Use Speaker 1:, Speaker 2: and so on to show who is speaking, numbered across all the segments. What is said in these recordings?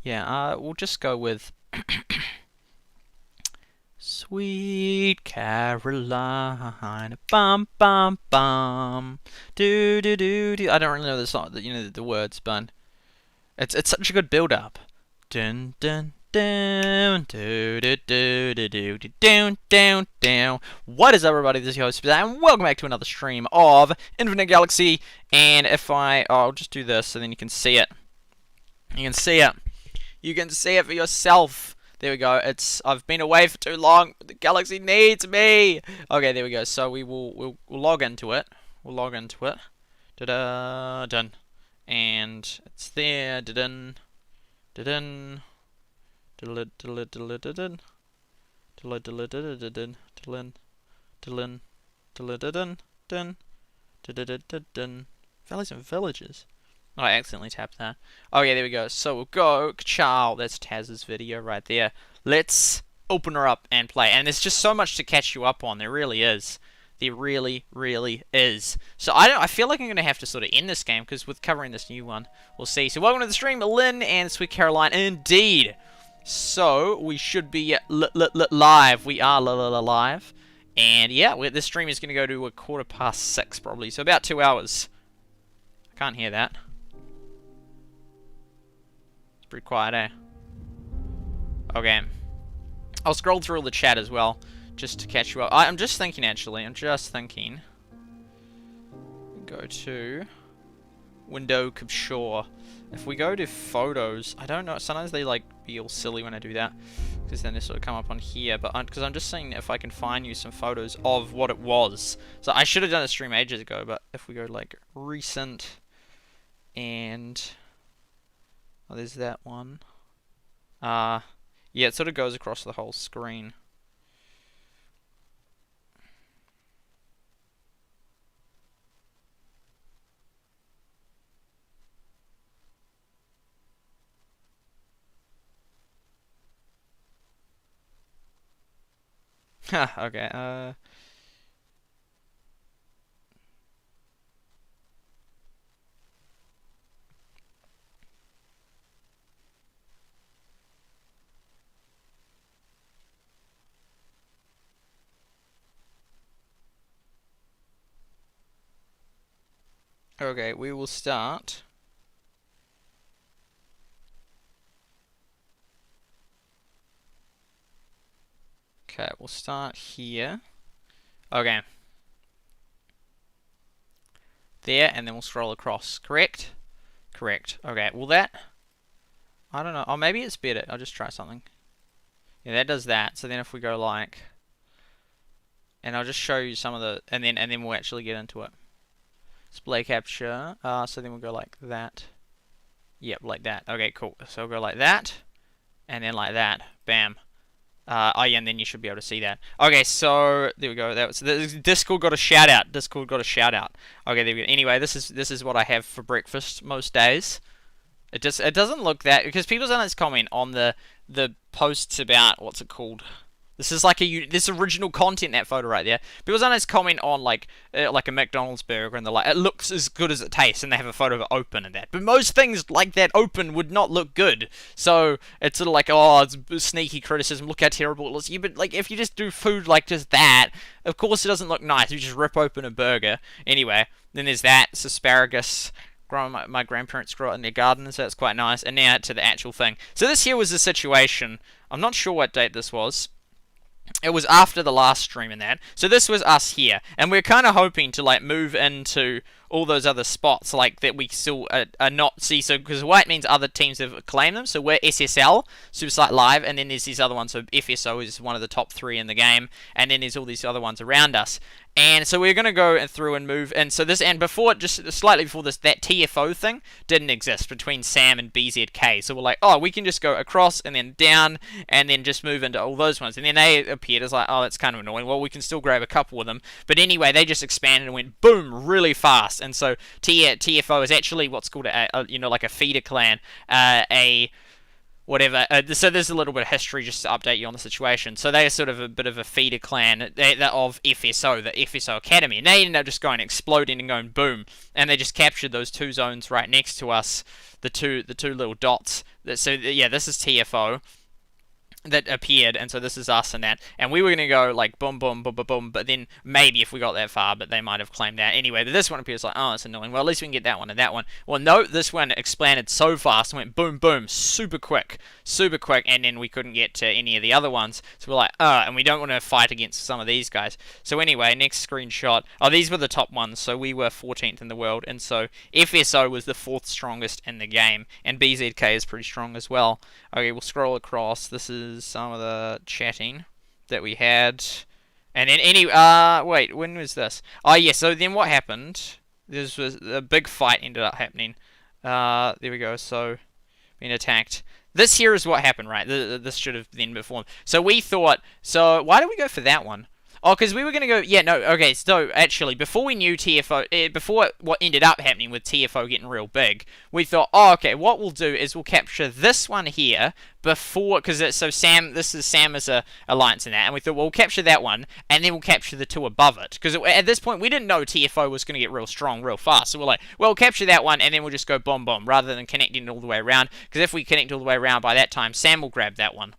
Speaker 1: Yeah, we'll just go with Sweet Caroline, bum bum bum, do do do do. I don't really know the song, the words, but it's such a good build up. Dun dun dun, do do do do do do down down down. What is up, everybody? This is your host, and welcome back to another stream of Infinite Galaxy. And I'll just do this so then you can see it. You can see it. You can see it for yourself. There we go. I've been away for too long. The galaxy needs me. Okay, there we go. So we'll log into it. We'll log into it. Da-da, done. And it's there. Da-dun. Da-dun. Da-dun. Da-dun. Da-dun. Da-dun. Da-dun. Dun. Da-da-da-da-dun. Valleys and villages. Oh, I accidentally tapped that. Oh yeah, there we go. So we'll go, ka-chow. That's Taz's video right there. Let's open her up and play. And there's just so much to catch you up on. There really is. There really, really is. So I feel like I'm gonna have to sort of end this game because with covering this new one, we'll see. So welcome to the stream, Lynn and Sweet Caroline. Indeed. So we should be live. We are live. And yeah, this stream is gonna go to 6:15 probably. So about 2 hours. I can't hear that. Pretty quiet, eh? Okay. I'll scroll through all the chat as well, just to catch you up. I'm just thinking, actually. Go to window capture. If we go to photos, I don't know. Sometimes they like be all silly when I do that, because then they sort of come up on here. But because I'm just seeing if I can find you some photos of what it was. So I should have done a stream ages ago. But if we go like recent and oh, there's that one. Yeah, it sort of goes across the whole screen. Okay, okay, we will start. Okay, we'll start here. Okay. There, and then we'll scroll across. Correct? Correct. Okay, well that... I don't know. Oh, maybe it's better. I'll just try something. Yeah, that does that. So then if we go like... And I'll just show you some of the... And then we'll actually get into it. Display capture. So then we'll go like that. Yep, like that. Okay, cool. So we'll go like that. And then like that. Bam. Oh yeah, and then you should be able to see that. Okay, so there we go. That was Discord got a shout out. Discord got a shout out. Okay, there we go. Anyway, this is what I have for breakfast most days. It doesn't look that, because people sometimes comment on the posts about what's it called. This is like this original content, that photo right there. People sometimes comment on like a McDonald's burger and they're like, it looks as good as it tastes, and they have a photo of it open and that. But most things like that open would not look good. So it's sort of like, oh, it's sneaky criticism. Look how terrible it looks. Yeah, but like if you just do food like just that, of course it doesn't look nice. You just rip open a burger. Anyway, then there's that. It's asparagus. My grandparents grew it in their garden, so that's quite nice. And now to the actual thing. So this here was the situation. I'm not sure what date this was. It was after the last stream and that. So this was us here. And we're kind of hoping to like move into all those other spots like that we still are not see. So because white means other teams have claimed them. So we're SSL, SuperSightLIVE, and then there's these other ones. So FSO is one of the top 3 in the game. And then there's all these other ones around us. And so we're going to go through and move. And so this, and before, just slightly before this, that TFO thing didn't exist between Sam and BZK. So we're like, oh, we can just go across and then down and then just move into all those ones. And then they appeared as like, oh, that's kind of annoying. Well, we can still grab a couple of them. But anyway, they just expanded and went boom really fast. And so TFO is actually what's called like a feeder clan, whatever. So there's a little bit of history just to update you on the situation. So they are sort of a bit of a feeder clan of FSO, the FSO Academy, and they ended up just going exploding and going boom, and they just captured those 2 zones right next to us, the two little dots. So yeah, this is TFO that appeared, and so this is us and that, and we were gonna go like boom boom boom boom boom, but then maybe if we got that far, but they might have claimed that anyway. But this one appears like, oh, it's annoying. Well, at least we can get that one and that one. Well, no, this one expanded so fast and went boom boom super quick, and then we couldn't get to any of the other ones. So we're like, and we don't want to fight against some of these guys. So anyway, next screenshot. Oh, these were the top ones. So we were 14th in the world, and so FSO was the 4th strongest in the game, and BZK is pretty strong as well. Okay, we'll scroll across. This is some of the chatting that we had, and then wait, when was this? Oh yeah, so then what happened? This was a big fight ended up happening. There we go. So being attacked. This here is what happened, right? This should have been before. So we thought. So why did we go for that one? Oh, because we were going to go... Yeah, no, okay, so actually, before we knew TFO... before what ended up happening with TFO getting real big, we thought, oh, okay, what we'll do is we'll capture this one here before... Because so Sam... This is Sam as a alliance in that, and we thought, well, we'll capture that one, and then we'll capture the 2 above it. Because at this point, we didn't know TFO was going to get real strong real fast, so we're like, well, we'll capture that one, and then we'll just go bomb bomb, rather than connecting it all the way around. Because if we connect all the way around by that time, Sam will grab that one.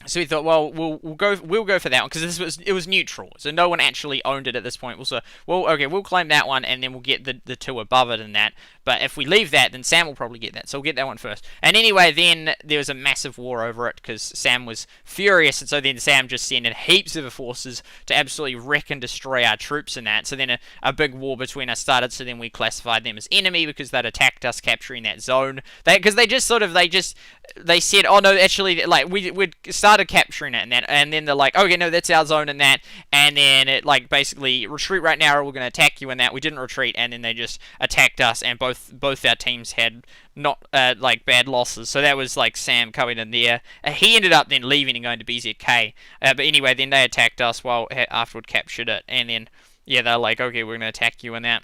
Speaker 1: So we thought, well, we'll go for that one because it was neutral, so no one actually owned it at this point. So, well, okay, we'll claim that one, and then we'll get the 2 above it and that. But if we leave that, then Sam will probably get that. So we'll get that one first. And anyway, then there was a massive war over it because Sam was furious, and so then Sam just sent in heaps of forces to absolutely wreck and destroy our troops and that. So then a big war between us started. So then we classified them as enemy because they'd attacked us, capturing that zone. Because they said, oh no, actually, like we'd started capturing it and then they're like, okay, no, that's our zone and that, and then it like basically retreat right now, or we're gonna attack you and that. We didn't retreat, and then they just attacked us, and both our teams had not like bad losses. So that was like Sam coming in there. He ended up then leaving and going to BZK. But anyway, then they attacked us while afterward captured it, and then yeah, they're like, okay, we're gonna attack you and that.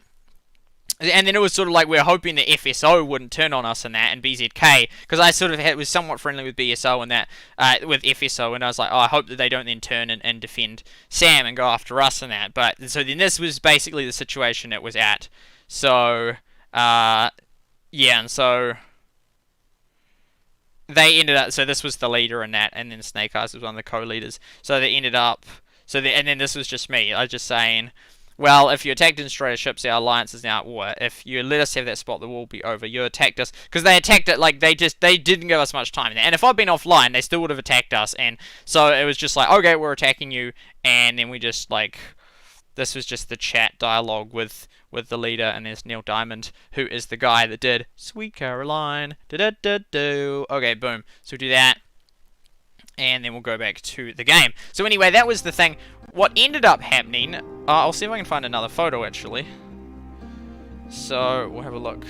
Speaker 1: And then it was sort of like we were hoping that FSO wouldn't turn on us and that, and BZK, because I sort of was somewhat friendly with BSO and that, with FSO, and I was like, oh, I hope that they don't then turn and defend Sam and go after us and that. But so then this was basically the situation it was at. So yeah, and so they ended up. So this was the leader and that, and then Snake Eyes was one of the co-leaders. So they ended up. And then this was just me. I was just saying, well, if you attacked and destroyed our ships, our alliance is now at war. If you let us have that spot, the war will be over. You attacked us. Because they attacked it, like, they didn't give us much time. And if I'd been offline, they still would have attacked us. And so it was just like, okay, we're attacking you. And then we just, like, this was just the chat dialogue with the leader. And there's Neil Diamond, who is the guy that did Sweet Caroline. Da-da-da-do. Okay, boom. So we do that. And then we'll go back to the game. So anyway, that was the thing. What ended up happening... I'll see if I can find another photo, actually. So, we'll have a look.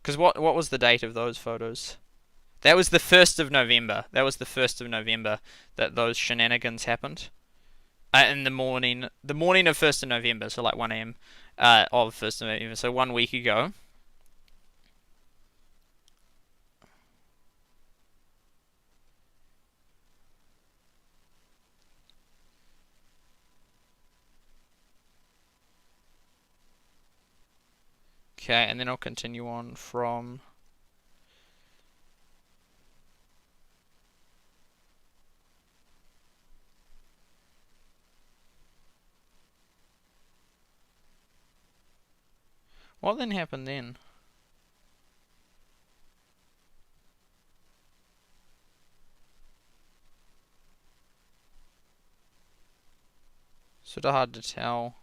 Speaker 1: Because what was the date of those photos? That was the 1st of November. That was the 1st of November that those shenanigans happened. In the morning of 1st of November, so like 1 AM of 1st of November, so 1 week ago. Okay, and then I'll continue on from... What then happened then? Sort of hard to tell.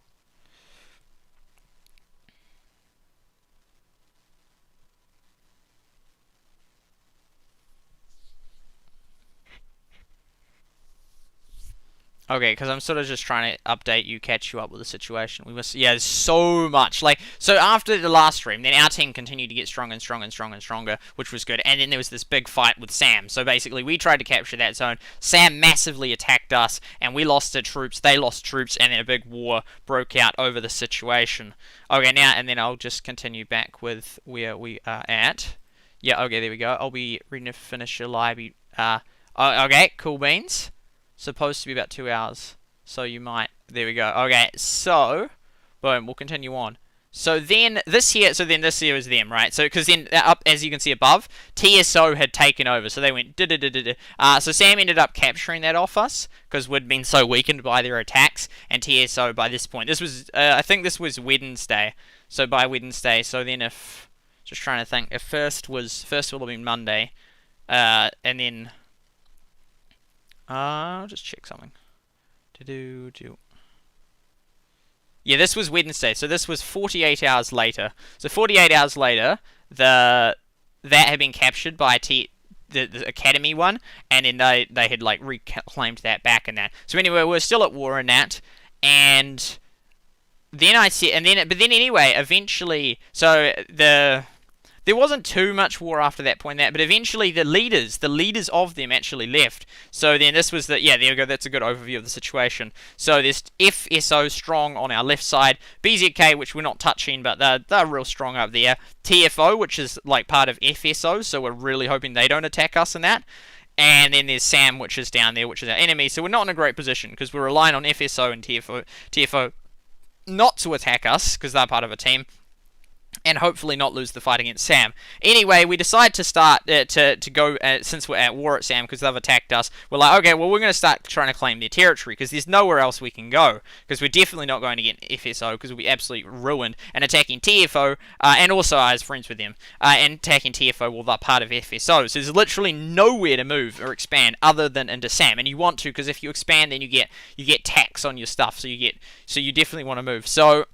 Speaker 1: Okay, because I'm sort of just trying to update you, catch you up with the situation. We must, yeah, there's so much. Like, so after the last stream, then our team continued to get stronger and stronger and stronger and stronger, which was good. And then there was this big fight with Sam. So basically, we tried to capture that zone. Sam massively attacked us, and we lost our troops. They lost troops, and then a big war broke out over the situation. Okay, now, and then I'll just continue back with where we are at. Yeah, okay, there we go. I'll be ready to finish your live. Okay, cool beans. Supposed to be about 2 hours, so you might, there we go. Okay, so boom, we'll continue on. So then this here is them, right? So because then up, as you can see above, TSO had taken over, so they went so Sam ended up capturing that off us because we'd been so weakened by their attacks, and TSO by this point, this was I think this was Wednesday, so by Wednesday, so then if, just trying to think, if first would have been Monday, and then I'll just check something. Yeah, this was Wednesday, so this was 48 hours later. So 48 hours later, that had been captured by the Academy one, and then they had like reclaimed that back and that. So anyway, we're still at war in that, and then but then anyway, eventually, so there wasn't too much war after that point, but eventually the leaders of them actually left. So then this was yeah, there we go, that's a good overview of the situation. So there's FSO strong on our left side, BZK, which we're not touching, but they're real strong up there, TFO, which is like part of FSO, so we're really hoping they don't attack us in that. And then there's Sam, which is down there, which is our enemy, so we're not in a great position, because we're relying on FSO and TFO not to attack us, because they're part of a team, and hopefully not lose the fight against Sam. Anyway, we decide to start to go, since we're at war at Sam because they've attacked us, we're like, okay, well, we're going to start trying to claim their territory because there's nowhere else we can go, because we're definitely not going to get FSO because we'll be absolutely ruined, and attacking TFO, and also I was friends with them, and attacking TFO, well, they're part of FSO, so there's literally nowhere to move or expand other than into Sam, and you want to, because if you expand, then you get tax on your stuff, so you definitely want to move. So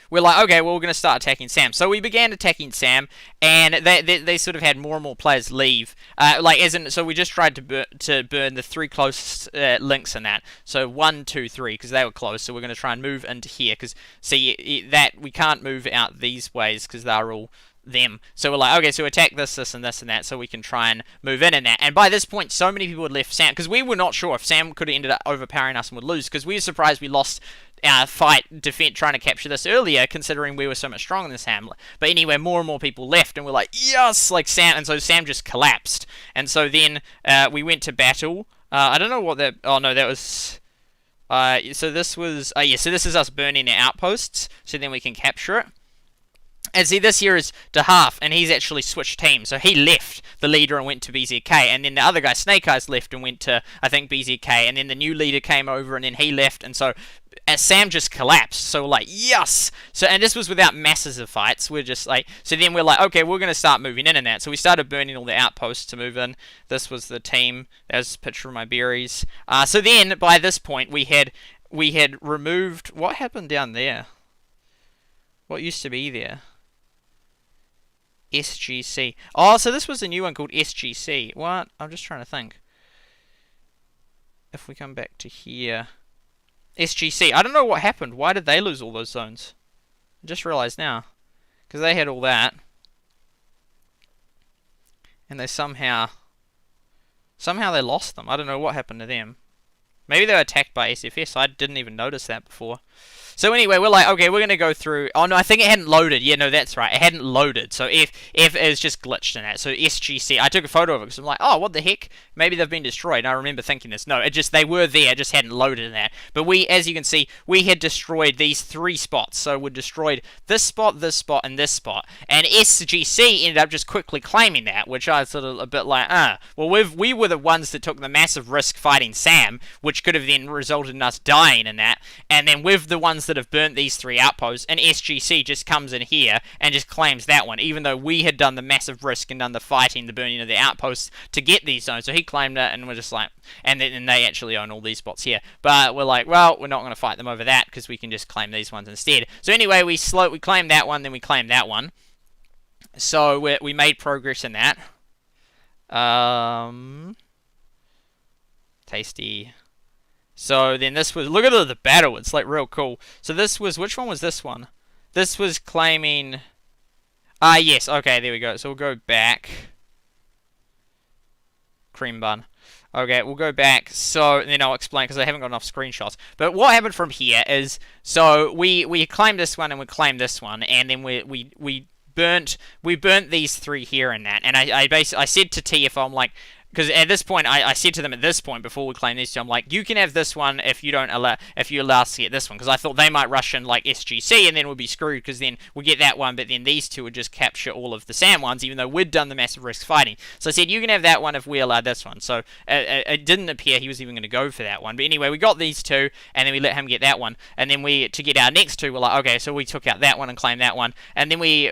Speaker 1: we're like, okay, well, we're going to start attacking Sam. So we began attacking Sam, and they sort of had more and more players leave. So we just tried to burn the 3 closest links in that. So 1, 2, 3, because they were close. So we're going to try and move into here, because see that we can't move out these ways because they're all them. So we're like, okay, so attack this, and this, and that, so we can try and move in that. And by this point, so many people had left Sam, because we were not sure if Sam could have ended up overpowering us and would lose, because we were surprised we lost our fight trying to capture this earlier, considering we were so much stronger than Sam. But anyway, more and more people left, and we're like, yes, like Sam, and so Sam just collapsed. And so then we went to battle. I don't know what that, oh no, that was, so this was, so this is us burning our outposts, so then we can capture it. And see, this here is DeHaaf, and he's actually switched teams. So he left the leader and went to BZK, and then the other guy, Snake Eyes, left and went to, I think, BZK, and then the new leader came over, and then he left, and so Sam just collapsed. So we're like, yes! So, and this was without masses of fights. We're just like, so then we're like, okay, we're going to start moving in and that. So we started burning all the outposts to move in. This was the team. There's a picture of my berries. So then, by this point, we had removed, what happened down there? What used to be there? SGC. Oh, so this was a new one called SGC. What? I'm just trying to think. If we come back to here. SGC. I don't know what happened. Why did they lose all those zones? I just realized now. Because they had all that. And they somehow they lost them. I don't know what happened to them. Maybe they were attacked by SFS. I didn't even notice that before. So anyway, we're like, okay, we're going to go through... Oh, no, I think it hadn't loaded. Yeah, no, that's right. It hadn't loaded. So F is just glitched in that. So SGC. I took a photo of it because I'm like, oh, what the heck? Maybe they've been destroyed. And I remember thinking this. No, they were there. It just hadn't loaded in that. But we, as you can see, we had destroyed these 3 spots. So we destroyed this spot, and this spot. And SGC ended up just quickly claiming that, which I was sort of a bit like, Well, we were the ones that took the massive risk fighting Sam, which could have then resulted in us dying in that. And then we're the ones that have burnt these 3 outposts, and SGC just comes in here and just claims that one, even though we had done the massive risk and done the fighting, the burning of the outposts to get these zones. So he claimed it, and we're just like, and they actually own all these spots here. But we're like, well, we're not going to fight them over that because we can just claim these ones instead. So anyway, we claimed that one, then we claimed that one. So we made progress in that. Tasty. So then this was, look at the battle, it's like real cool. So this was, which one was this one? This was claiming, yes, okay, there we go. So we'll go back. Cream bun. Okay, we'll go back, so then I'll explain because I haven't got enough screenshots. But what happened from here is, so we claimed this one and we claimed this one, and then we burnt these three here and that. And I basically I said to TFO, I'm like, because at this point, I said to them at this point before we claim these two, I'm like, you can have this one if you allow us to get this one, because I thought they might rush in like SGC and then we'll be screwed, because then we get that one, but then these two would just capture all of the SAM ones, even though we'd done the massive risk fighting. So I said, you can have that one if we allow this one. So it didn't appear he was even going to go for that one. But anyway, we got these two, and then we let him get that one, and then to get our next two, we're like, okay, so we took out that one and claimed that one, and then we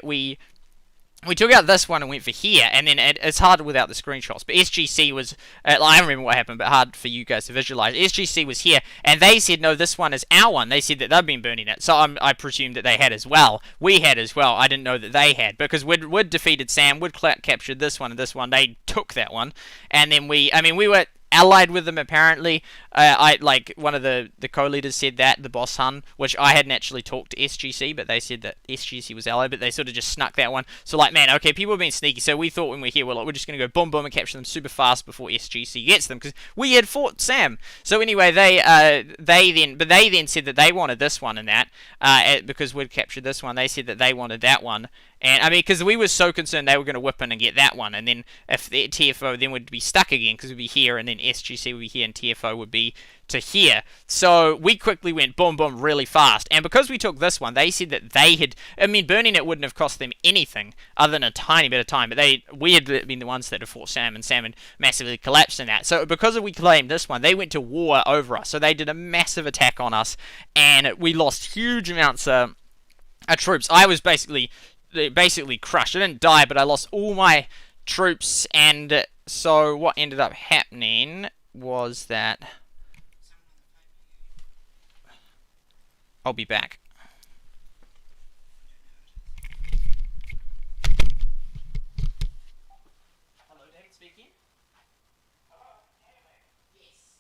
Speaker 1: took out this one and went for here, and then it's hard without the screenshots, but SGC was, I don't remember what happened, but hard for you guys to visualize. SGC was here, and they said, no, this one is our one. They said that they've been burning it, so I presumed that they had as well. We had as well. I didn't know that they had, because we'd defeated Sam, we'd captured this one and this one, they took that one, and then we were allied with them apparently. Like one of the co-leaders said that, the boss hun, which I hadn't actually talked to SGC, but they said that SGC was allied, but they sort of just snuck that one. So like, man, okay, people have been sneaky, so we thought when we're here, we're just going to go boom boom and capture them super fast before SGC gets them, because we had fought Sam. So anyway, they then said that they wanted this one and that, because we'd captured this one, they said that they wanted that one. And I mean, because we were so concerned they were going to whip in and get that one, and then if the TFO then would be stuck again, because we'd be here, and then SGC would be here, and TFO would be to here. So we quickly went boom boom really fast, and because we took this one, they said that they had, I mean, burning it wouldn't have cost them anything other than a tiny bit of time, but we had been the ones that had fought Sam, and Sam had massively collapsed in that. So because we claimed this one, they went to war over us, so they did a massive attack on us, and we lost huge amounts of troops. I was basically crushed. I didn't die, but I lost all my troops, and so what ended up happening was that I'll be back. Hello, David speaking. Yes.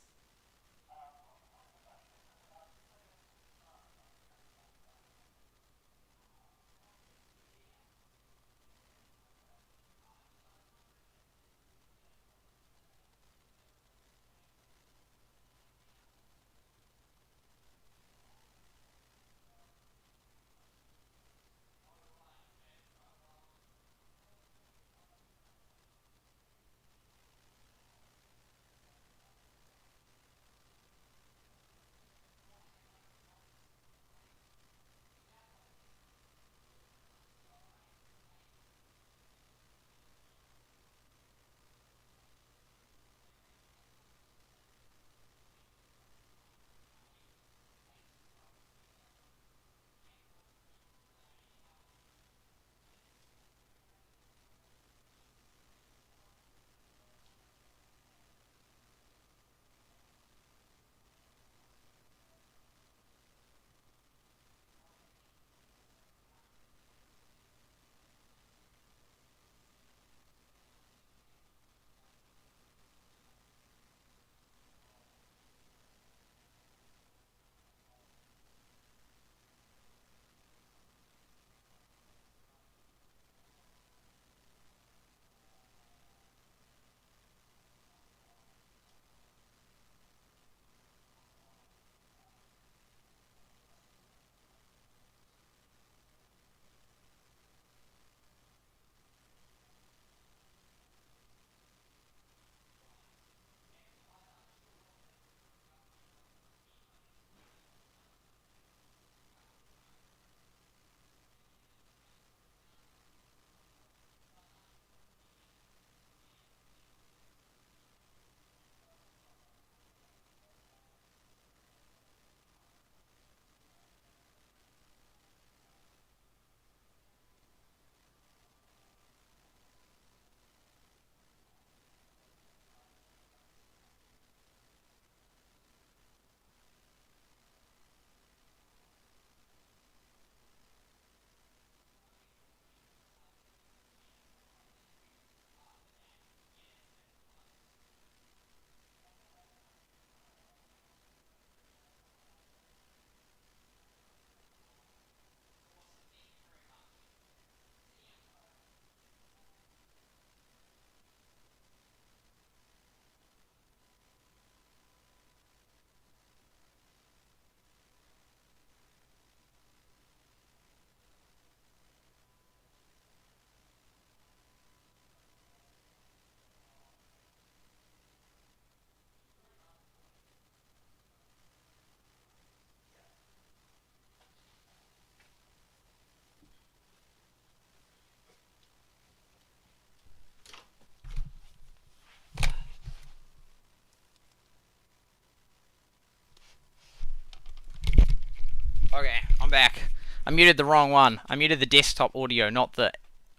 Speaker 1: I'm back. I muted the wrong one. I muted the desktop audio, not the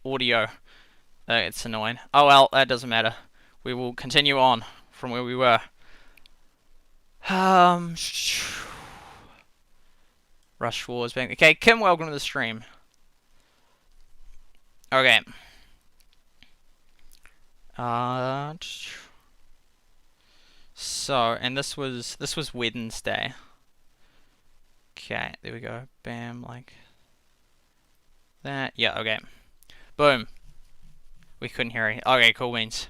Speaker 1: audio. It's annoying. Oh well, that doesn't matter. We will continue on from where we were. Rush Wars back. Okay, Kim, welcome to the stream. Okay. So, and this was Wednesday. Okay, there we go. Bam, like that. Yeah, okay. Boom. We couldn't hear it. Okay, cool beans.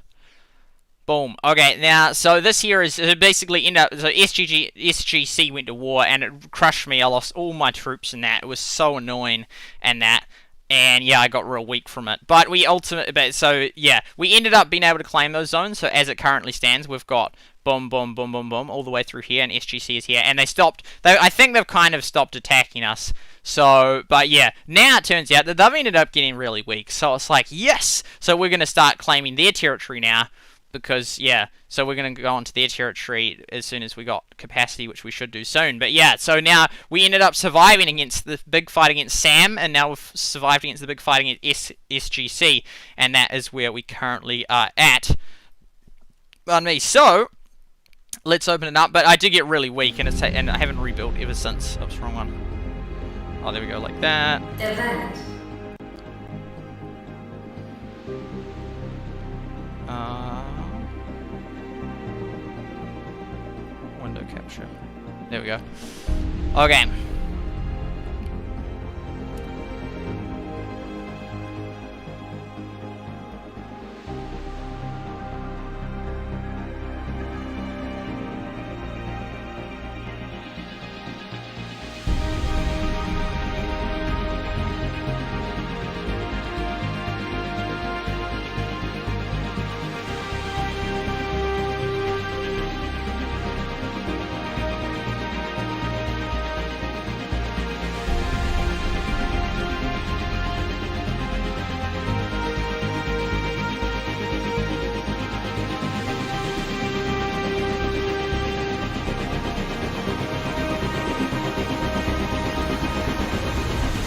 Speaker 1: Boom. Okay, now, so this here is basically so SGC went to war and it crushed me. I lost all my troops and that. It was so annoying and that. And yeah, I got real weak from it. But we we ended up being able to claim those zones. So as it currently stands, we've got boom, boom, boom, boom, boom, all the way through here, and SGC is here. And they stopped. I think they've kind of stopped attacking us. So, but yeah, now it turns out that they've ended up getting really weak. So it's like, yes! So we're going to start claiming their territory now. Because, yeah, so we're going to go onto their territory as soon as we got capacity, which we should do soon. But yeah, so now we ended up surviving against the big fight against Sam, and now we've survived against the big fight against SGC, and that is where we currently are at. Pardon me. So, let's open it up, but I did get really weak, and I haven't rebuilt ever since. Oops, wrong one. Oh, there we go, like that. Window capture. There we go. Okay.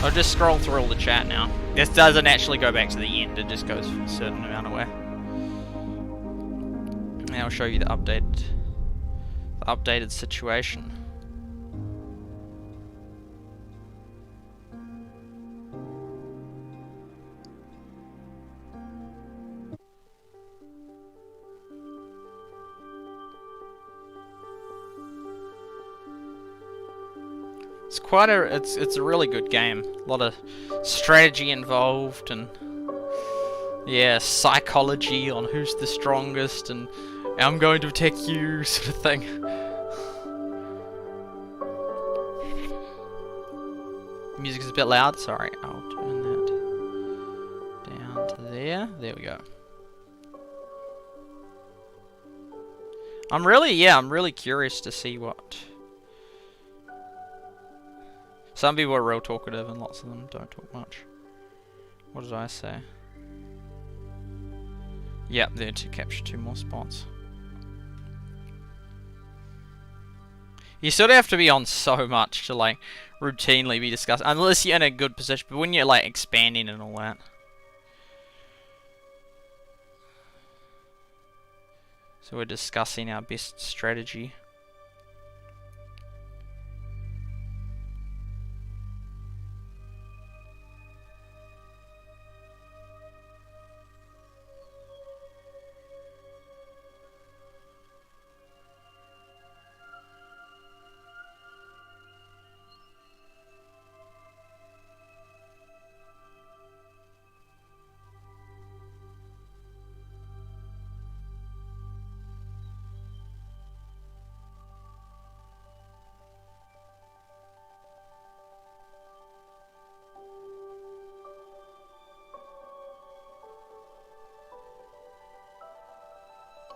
Speaker 1: I'll just scroll through all the chat now. This doesn't actually go back to the end, it just goes a certain amount of way. And I'll show you the updated situation. It's a really good game. A lot of strategy involved and yeah, psychology on who's the strongest and I'm going to attack you sort of thing. Music is a bit loud, sorry. I'll turn that down to there. There we go. I'm really curious to see what. Some people are real talkative and lots of them don't talk much. What did I say? Yep, there to capture 2 more spots. You sort of have to be on so much to like routinely be discussing, unless you're in a good position, but when you're like expanding and all that. So we're discussing our best strategy.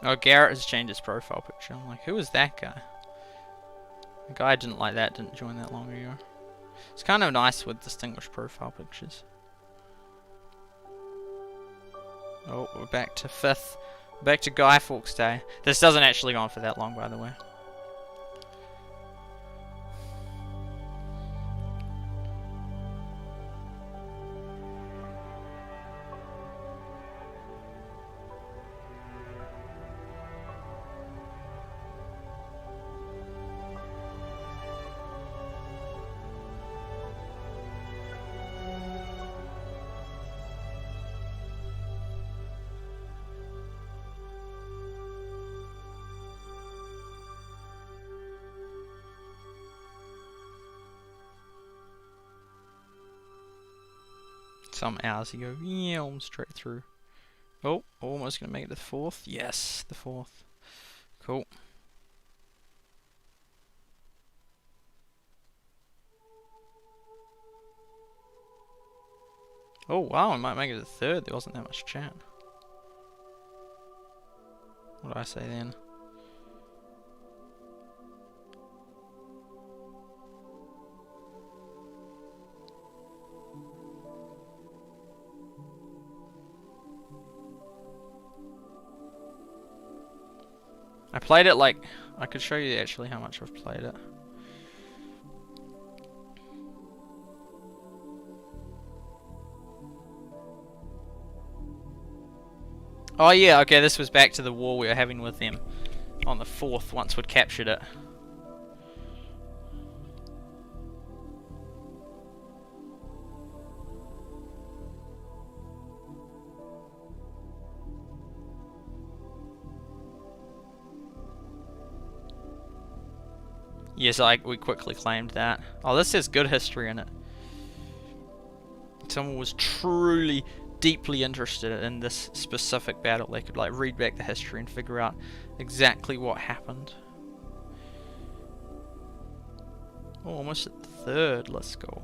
Speaker 1: Oh, Garrett has changed his profile picture. I'm like, who is that guy? The guy I didn't like that, didn't join that long ago. It's kind of nice with distinguished profile pictures. Oh, we're back to 5th. Back to Guy Fawkes Day. This doesn't actually go on for that long, by the way. some hours ago. Yeah, straight through. Oh, almost gonna make it to the 4th. Yes, the 4th. Cool. Oh wow, I might make it to the 3rd. There wasn't that much chat. What did I say then? I played it like... I could show you actually how much I've played it. Oh yeah, okay, this was back to the war we were having with them on the 4th once we'd captured it. Yes, we quickly claimed that. Oh, this has good history in it. Someone was truly, deeply interested in this specific battle. They could like read back the history and figure out exactly what happened. Oh, almost at the 3rd. Let's go.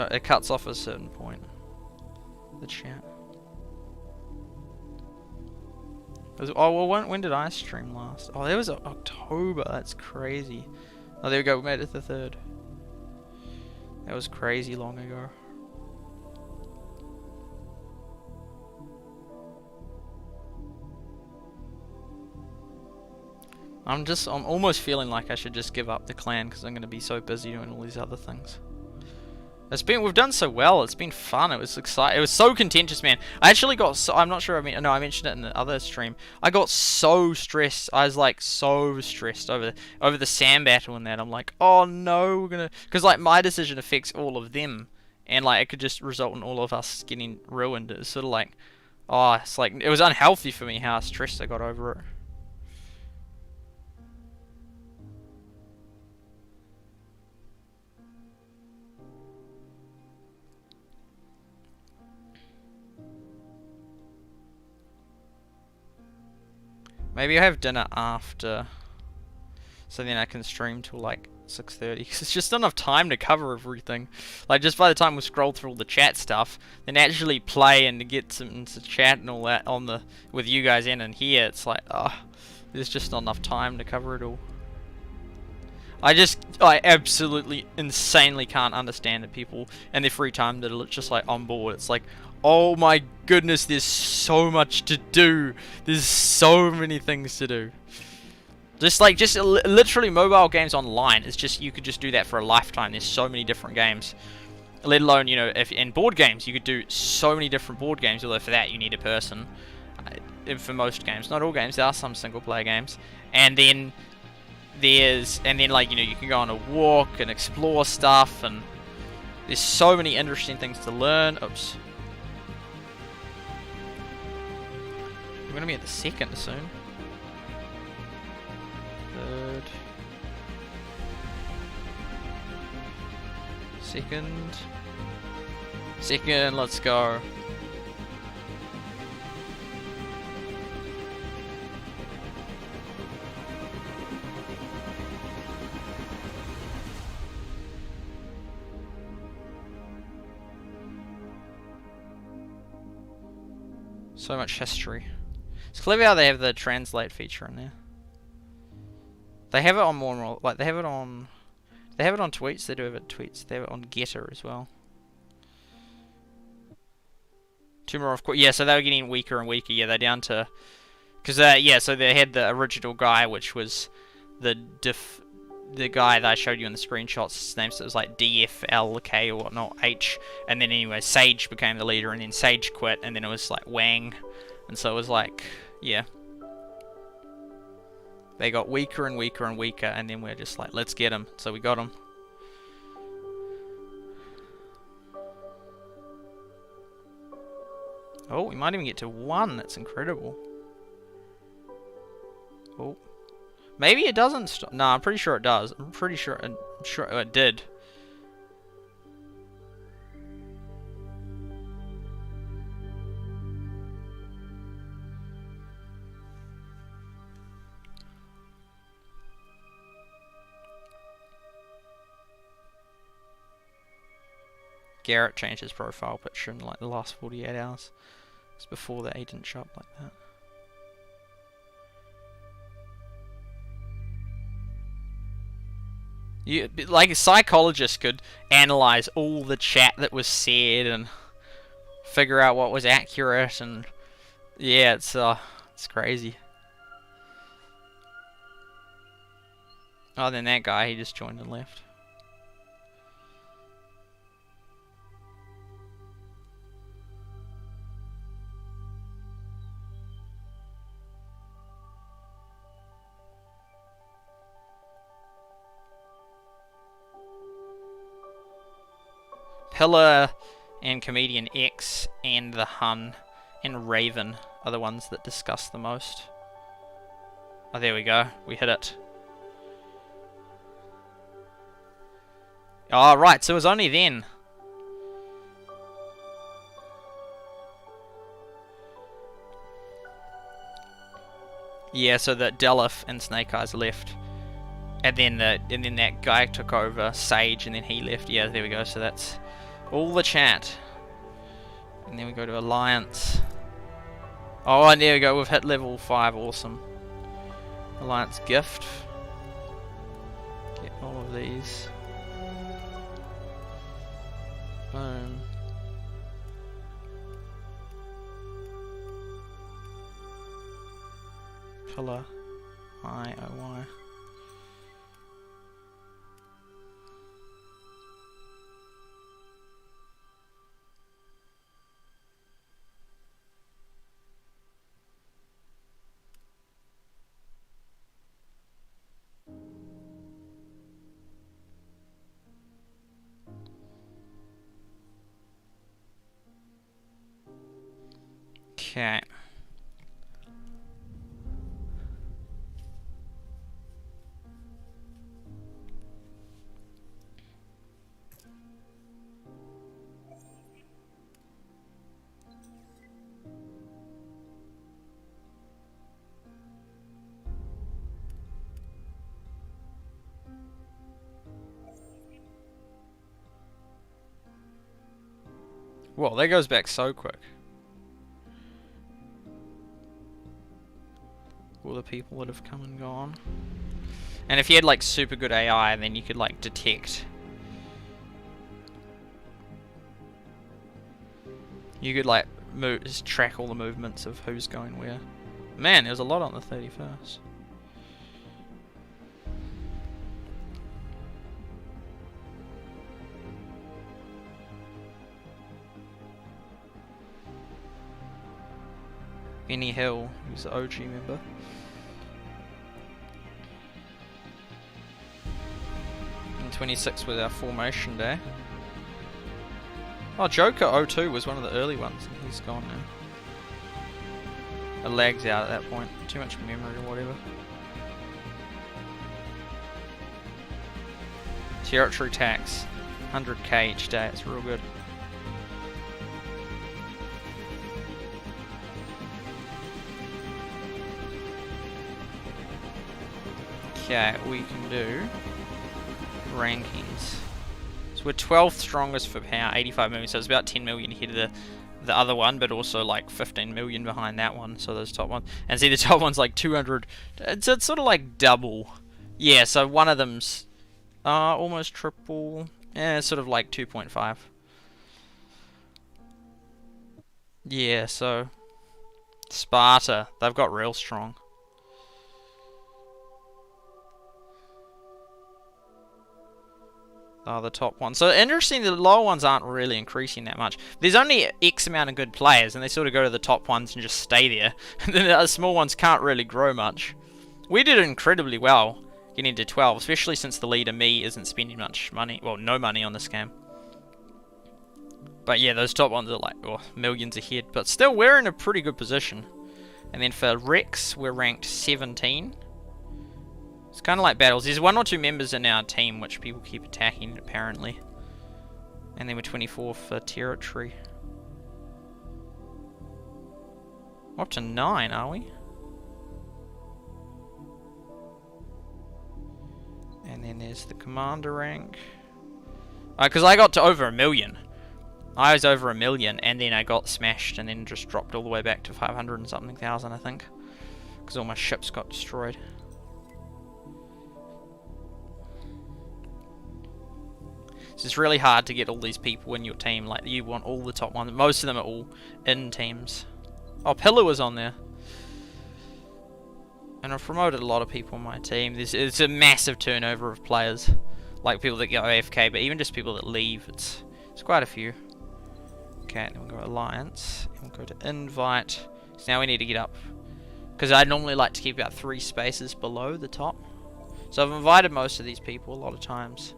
Speaker 1: It cuts off at a certain point. The chat. Oh well, when did I stream last? Oh, that was October. That's crazy. Oh, there we go. We made it to the 3rd. That was crazy long ago. I'm almost feeling like I should just give up the clan because I'm going to be so busy doing all these other things. We've done so well. It's been fun. It was exciting. It was so contentious, man. I actually got I'm not sure. No, I mentioned it in the other stream. I got so stressed. I was like so stressed over the Sam battle and that. I'm like, oh no, we're gonna, because like my decision affects all of them, and like it could just result in all of us getting ruined. It's sort of like, oh, it's like it was unhealthy for me how stressed I got over it. Maybe I have dinner after, so then I can stream till like 6:30, because it's just not enough time to cover everything. Like, just by the time we scroll through all the chat stuff, then actually play and get some chat and all that on with you guys in and here, it's like, there's just not enough time to cover it all. I absolutely insanely can't understand the people and their free time that are just like on board. It's like, oh my goodness, there's so much to do. There's so many things to do. Just literally mobile games online. It's just, you could just do that for a lifetime. There's so many different games. Let alone, you know, if in board games, you could do so many different board games. Although for that, you need a person. For most games, not all games. There are some single player games. And then like, you know, you can go on a walk and explore stuff, and there's so many interesting things to learn. Oops. We're gonna be at the 2nd soon. 3rd. 2nd, let's go. So much history. It's clever how they have the translate feature in there. They have it on more, like they have it on tweets. They do have it on tweets. They have it on Getter as well. Two more, of course. Yeah, so they were getting weaker and weaker. Yeah, they're down to, because yeah, so they had the original guy, which was the guy that I showed you in the screenshots. His name, so it was like DFLK or whatnot, H, and then anyway, Sage became the leader, and then Sage quit, and then it was like Wang, and so it was like, yeah, they got weaker and weaker and weaker, and then we're just like, let's get him. So we got him. Oh, we might even get to 1. That's incredible. Oh. Maybe it doesn't stop. No, I'm pretty sure it does. I'm sure it did. Garrett changed his profile picture in like the last 48 hours. Because before that he didn't show up like that. Like a psychologist could analyze all the chat that was said and figure out what was accurate, and yeah, it's crazy. Oh, then that guy, he just joined and left. Pillar and Comedian X and the Hun and Raven are the ones that discuss the most. Oh, there we go. We hit it. Oh, right. So it was only then. Yeah, so that Delif and Snake Eyes left. And then that guy took over, Sage, and then he left. Yeah, there we go. So that's all the chat. And then we go to Alliance. Oh, and there we go. We've hit level 5. Awesome. Alliance gift. Get all of these. Boom. Pillar. IOY. Okay. Well, that goes back so quick. All the people that have come and gone. And if you had like super good AI, then you could like detect. You could like just track all the movements of who's going where. Man, there was a lot on the 31st. Benny Hill, who's the OG member. And 26 was our formation day. Oh, Joker 02 was one of the early ones, and he's gone now. It lags out at that point. Too much memory or whatever. Territory tax. 100k each day, it's real good. Okay, we can do rankings. So we're 12th strongest for power, 85 million, so it's about 10 million ahead of the other one, but also like 15 million behind that one, so those top ones. And see, the top one's like 200, so it's sort of like double. Yeah, so one of them's almost triple, yeah, it's sort of like 2.5. Yeah, so Sparta, they've got real strong. Oh, the top one. So interesting, the lower ones aren't really increasing that much. There's only X amount of good players, and they sort of go to the top ones and just stay there. And then the other small ones can't really grow much. We did incredibly well getting to 12, especially since the leader, me, isn't spending much money. Well, no money on this game. But yeah, those top ones are like millions ahead. But still, we're in a pretty good position. And then for Rex, we're ranked 17. It's kind of like battles. There's 1 or 2 members in our team which people keep attacking, apparently. And then we're 24 for territory. We're up to 9, are we? And then there's the commander rank. Because I got to over 1 million. I was over 1 million, and then I got smashed, and then just dropped all the way back to 500 and something thousand, I think, because all my ships got destroyed. So it's really hard to get all these people in your team. Like, you want all the top ones. Most of them are all in teams. Oh, Pillar was on there. And I've promoted a lot of people in my team. It's a massive turnover of players. Like people that go AFK, but even just people that leave. It's quite a few. Okay, then we'll go Alliance. And we'll go to Invite. So now we need to get up. Because I normally like to keep about 3 spaces below the top. So I've invited most of these people a lot of times.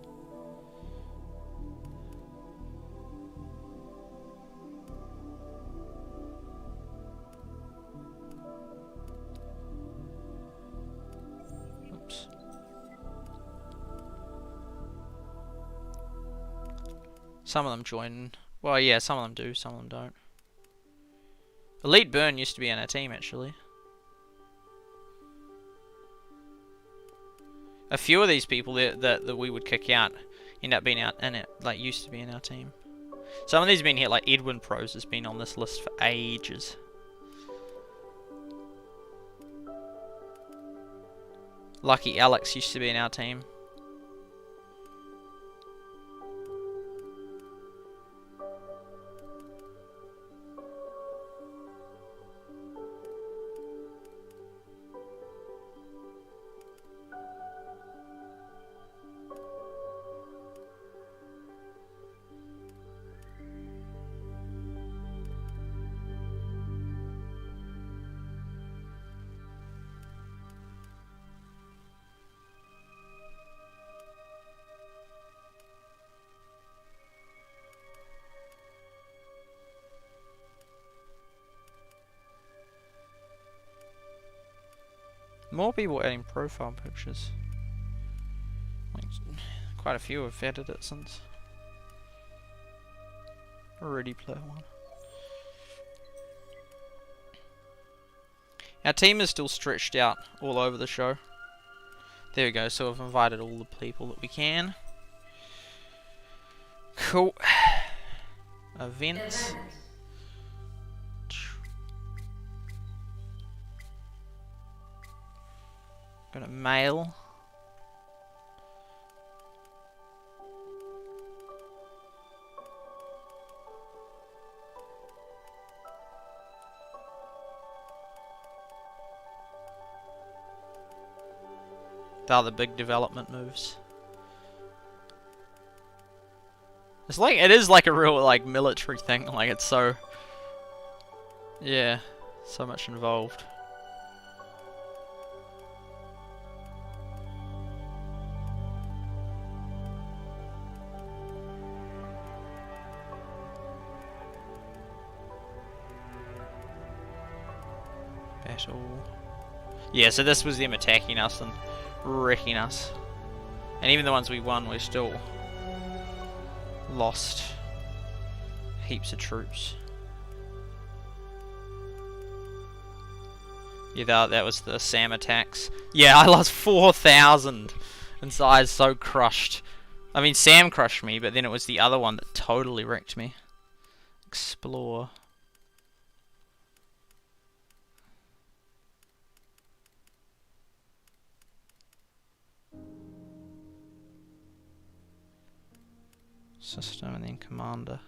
Speaker 1: Some of them join. Well, yeah, some of them do, some of them don't. Elite Burn used to be in our team, actually. A few of these people that we would kick out end up being out in it, like used to be in our team. Some of these have been here, like Edwin Pros has been on this list for ages. Lucky Alex used to be in our team. More people adding profile pictures. Like, quite a few have added it since. Ready Player One. Our team is still stretched out all over the show. There we go, so I've invited all the people that we can. Cool. Events. Gonna mail. The other big development moves. It's like, it is like a real like military thing, like it's so, yeah, so much involved. Battle. Yeah, so this was them attacking us and wrecking us. And even the ones we won, we still lost heaps of troops. Yeah, that was the SAM attacks. Yeah, I lost 4,000 and so I was so crushed. I mean, Sam crushed me, but then it was the other one that totally wrecked me. Explore. System and then Commander.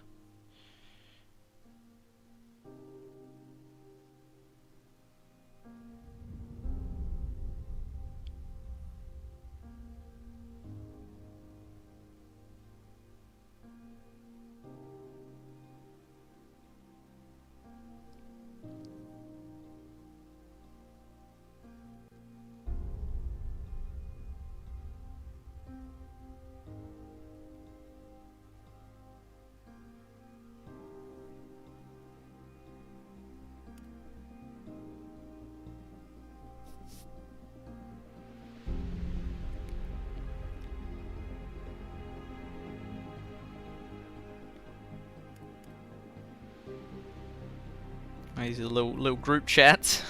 Speaker 1: These are little group chats.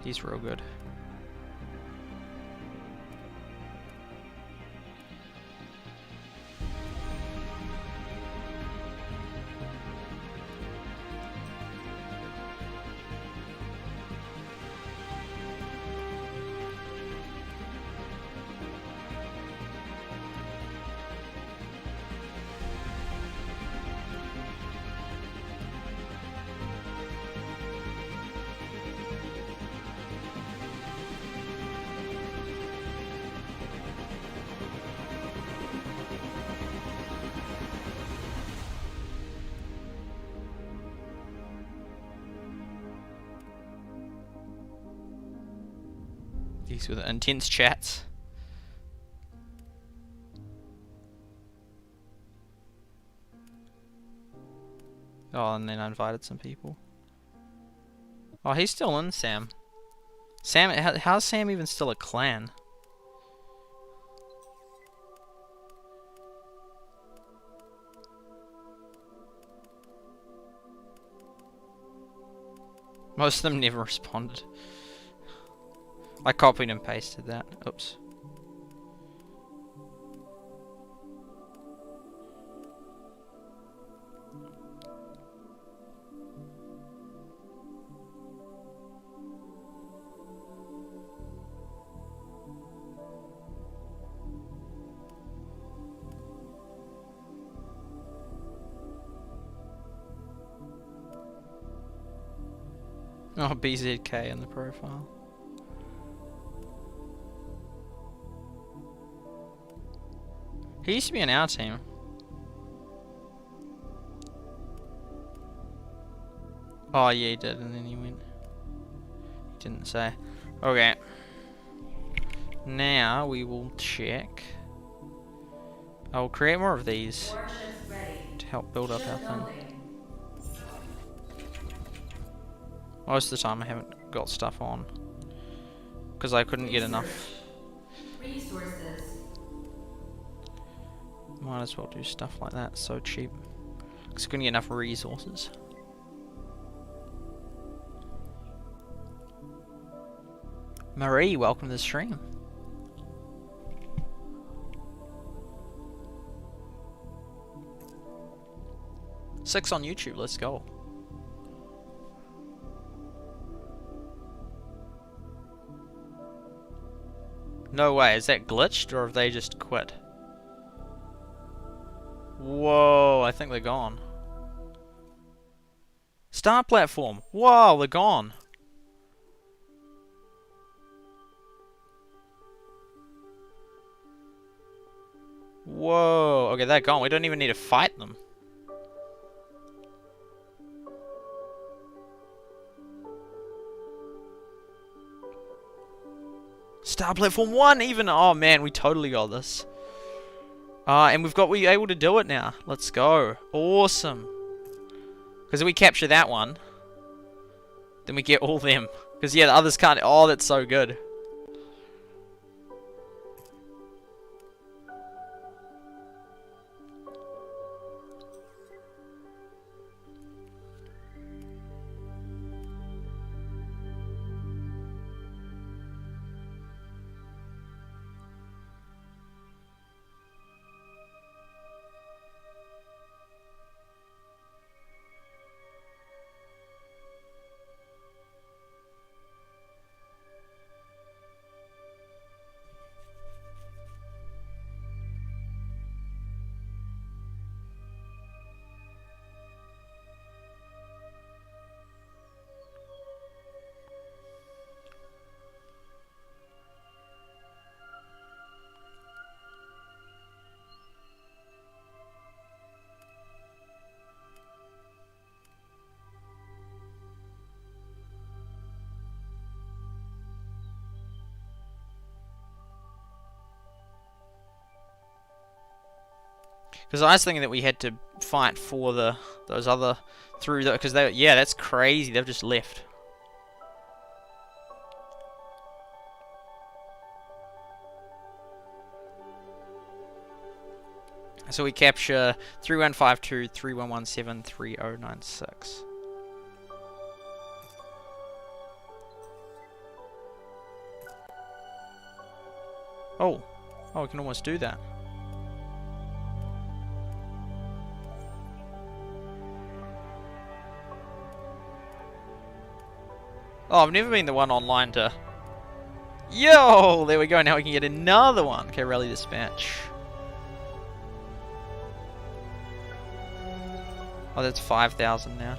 Speaker 1: He's real good. These were the intense chats. Oh, and then I invited some people. Oh, he's still in, Sam. Sam, how's Sam even still a clan? Most of them never responded. I copied and pasted that. Oops. Oh, BZK in the profile. He used to be in our team. Oh yeah, he did, and then he went. He didn't say. Okay. Now we will check. I'll create more of these to help build up our thing. Most of the time I haven't got stuff on because I couldn't get enough.
Speaker 2: Resources.
Speaker 1: Might as well do stuff like that, so cheap. Because I couldn't get enough resources. Marie, welcome to the stream. Six on YouTube, let's go. No way, is that glitched or have they just quit? Whoa, I think they're gone. Star platform. Whoa, they're gone. Whoa, okay, they're gone. We don't even need to fight them. Star platform 1 even. Oh man, we totally got this. And we're able to do it now. Let's go. Awesome. Because if we capture that one, then we get all them. Because yeah, the others can't. Oh, that's so good. Because I was thinking that we had to fight for those other because yeah, that's crazy. They've just left. So we capture 3152 3117 3096. Oh. Oh, we can almost do that. Oh, I've never been the one online to... Yo! There we go, now we can get another one. Okay, rally dispatch. Oh, that's 5,000 now.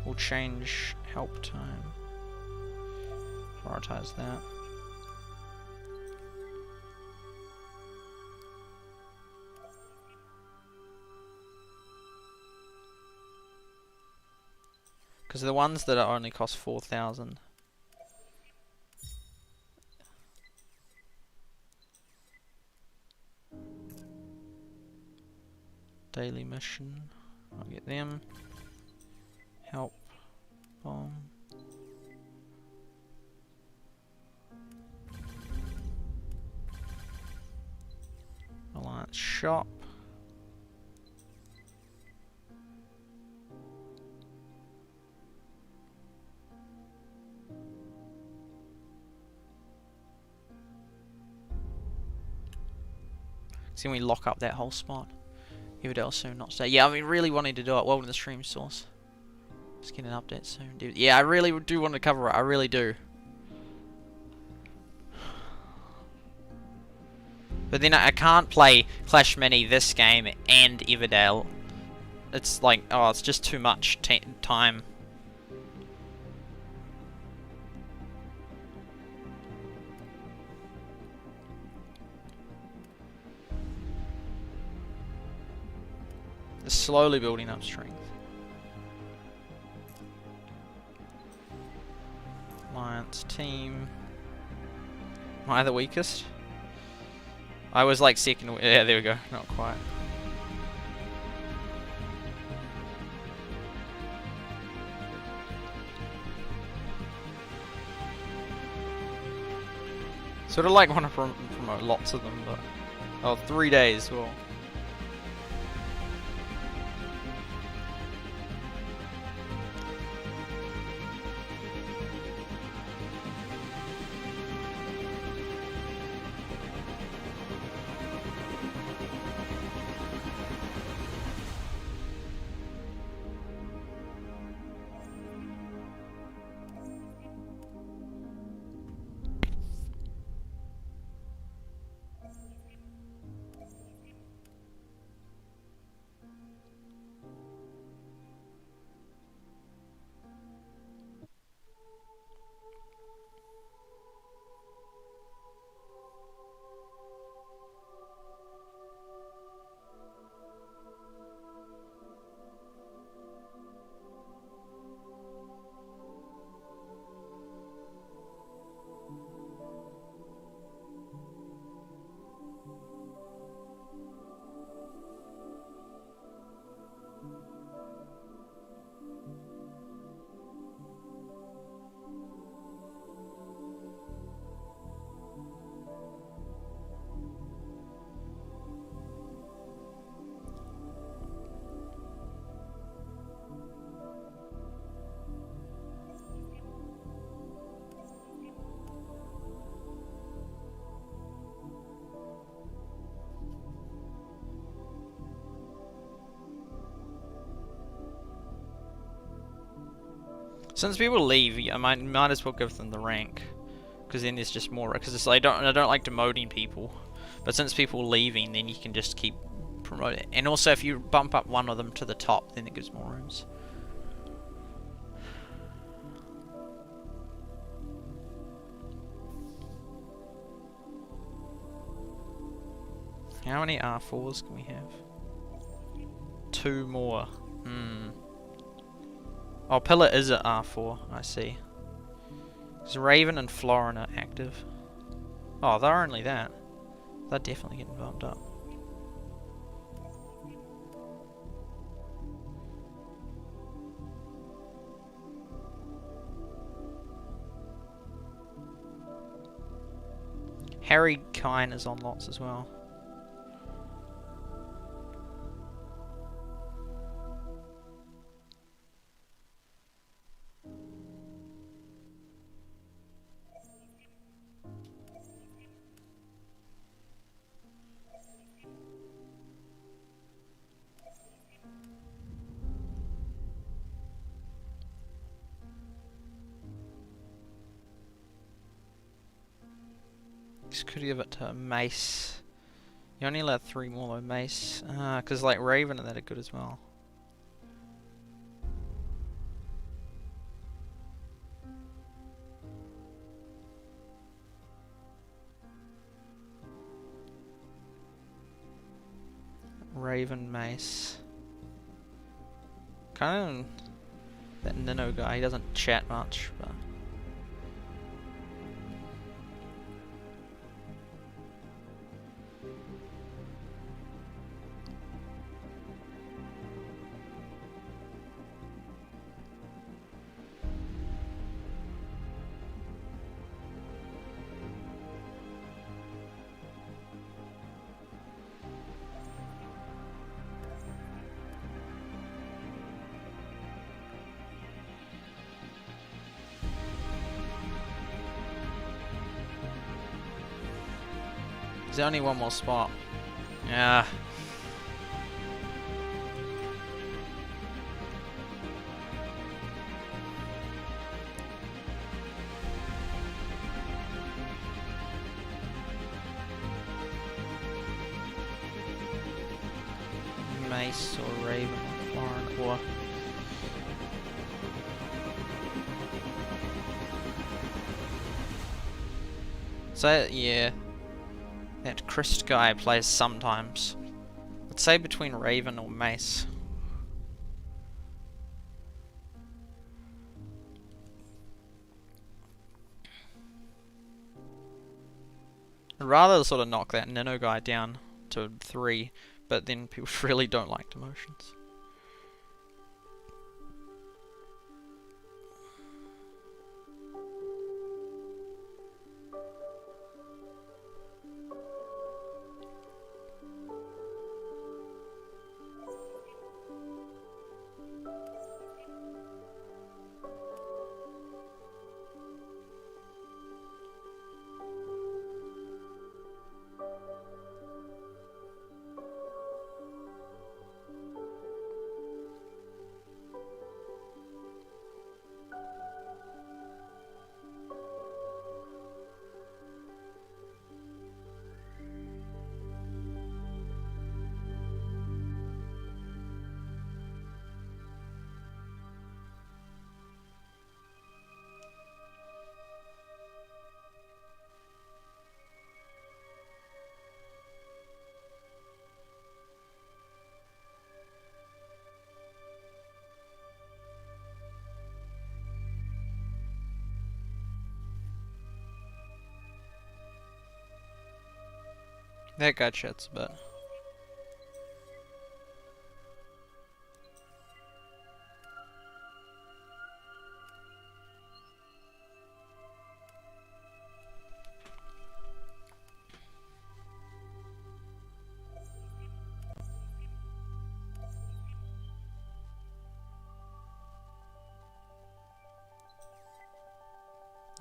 Speaker 1: We'll change help time. Prioritize that. Because the ones that are only cost 4,000. Daily mission. I'll get them. Help. Bomb. Alliance shop. See when we lock up that whole spot. Everdell soon, not today. Yeah, I've been really wanting to do it. Welcome to the stream source. Just get an update soon, dude. Yeah, I really do want to cover it. I really do. But then I can't play Clash Mini, this game, and Everdell. It's like, oh, it's just too much time. It's slowly building up strength. Alliance team. Am I the weakest? I was like second. Yeah, there we go. Not quite. Sort of like want to promote lots of them, but oh, 3 days. Well. Since people leave, I might as well give them the rank, because then there's just more. Because it's like, I don't like demoting people, but since people leaving, then you can just keep promoting. And also, if you bump up one of them to the top, then it gives more rooms. How many R4s can we have? 2 more. Oh, Pillar is at R4, I see. Because Raven and Florin are active. Oh, they're only that. They're definitely getting bumped up. Harry Kine is on lots as well. could give it to Mace. You only allowed 3 more though, Mace. Because like Raven and that are good as well. Raven, Mace. Kind of that Nino guy, he doesn't chat much, but... There's only one more spot. Yeah. Mace or Raven or Lauren or... So, yeah. That Christ guy plays sometimes. Let's say between Raven or Mace. I'd rather sort of knock that Nino guy down to 3, but then people really don't like demotions. That guy chats a bit.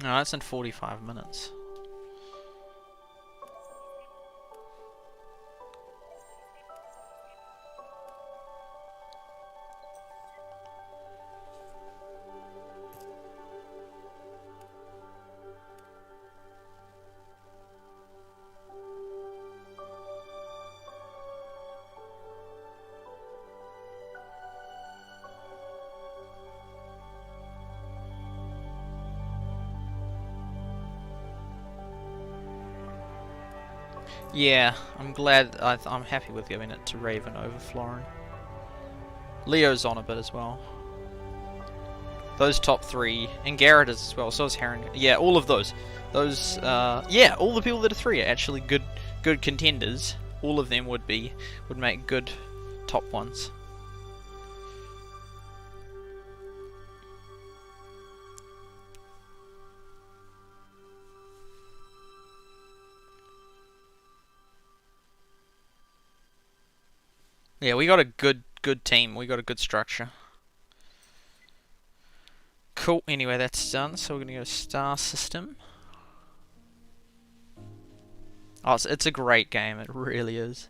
Speaker 1: No, that's in 45 minutes. Yeah, I'm glad. I'm happy with giving it to Raven over Florin. Leo's on a bit as well. Those top 3, and Garrett is as well. So is Heron. Yeah, all of those. Those. Yeah, all the people that are 3 are actually good contenders. All of them would make good top ones. Yeah, we got a good team. We got a good structure. Cool. Anyway, that's done. So we're gonna go to star system. Oh, it's a great game. It really is.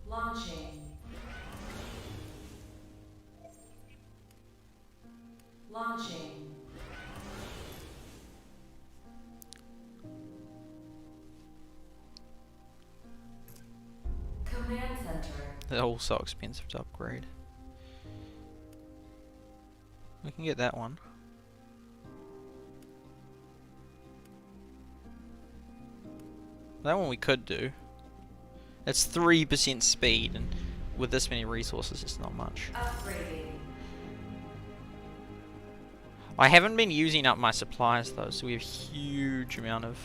Speaker 2: Launching.
Speaker 1: They're all so expensive to upgrade. We can get that one. That one we could do. It's 3% speed, and with this many resources, it's not much.
Speaker 2: Upgrading.
Speaker 1: I haven't been using up my supplies though, so we have a huge amount of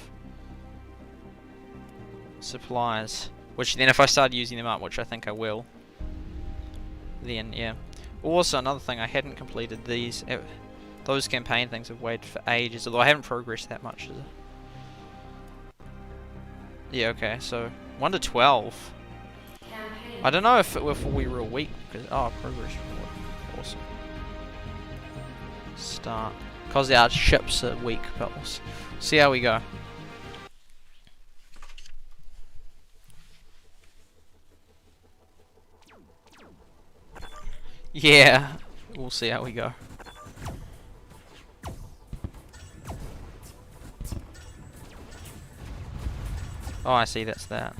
Speaker 1: supplies. Which then, if I start using them up, which I think I will, then yeah. Also, another thing, I hadn't completed these. Those campaign things have waited for ages, although I haven't progressed that much. Yeah, okay, so 1 to 12.
Speaker 2: Campaign.
Speaker 1: I don't know if we were weak because progress report. Awesome. Start. Because our ships are weak, but we'll see how we go. Yeah, we'll see how we go. Oh, I see, that's that.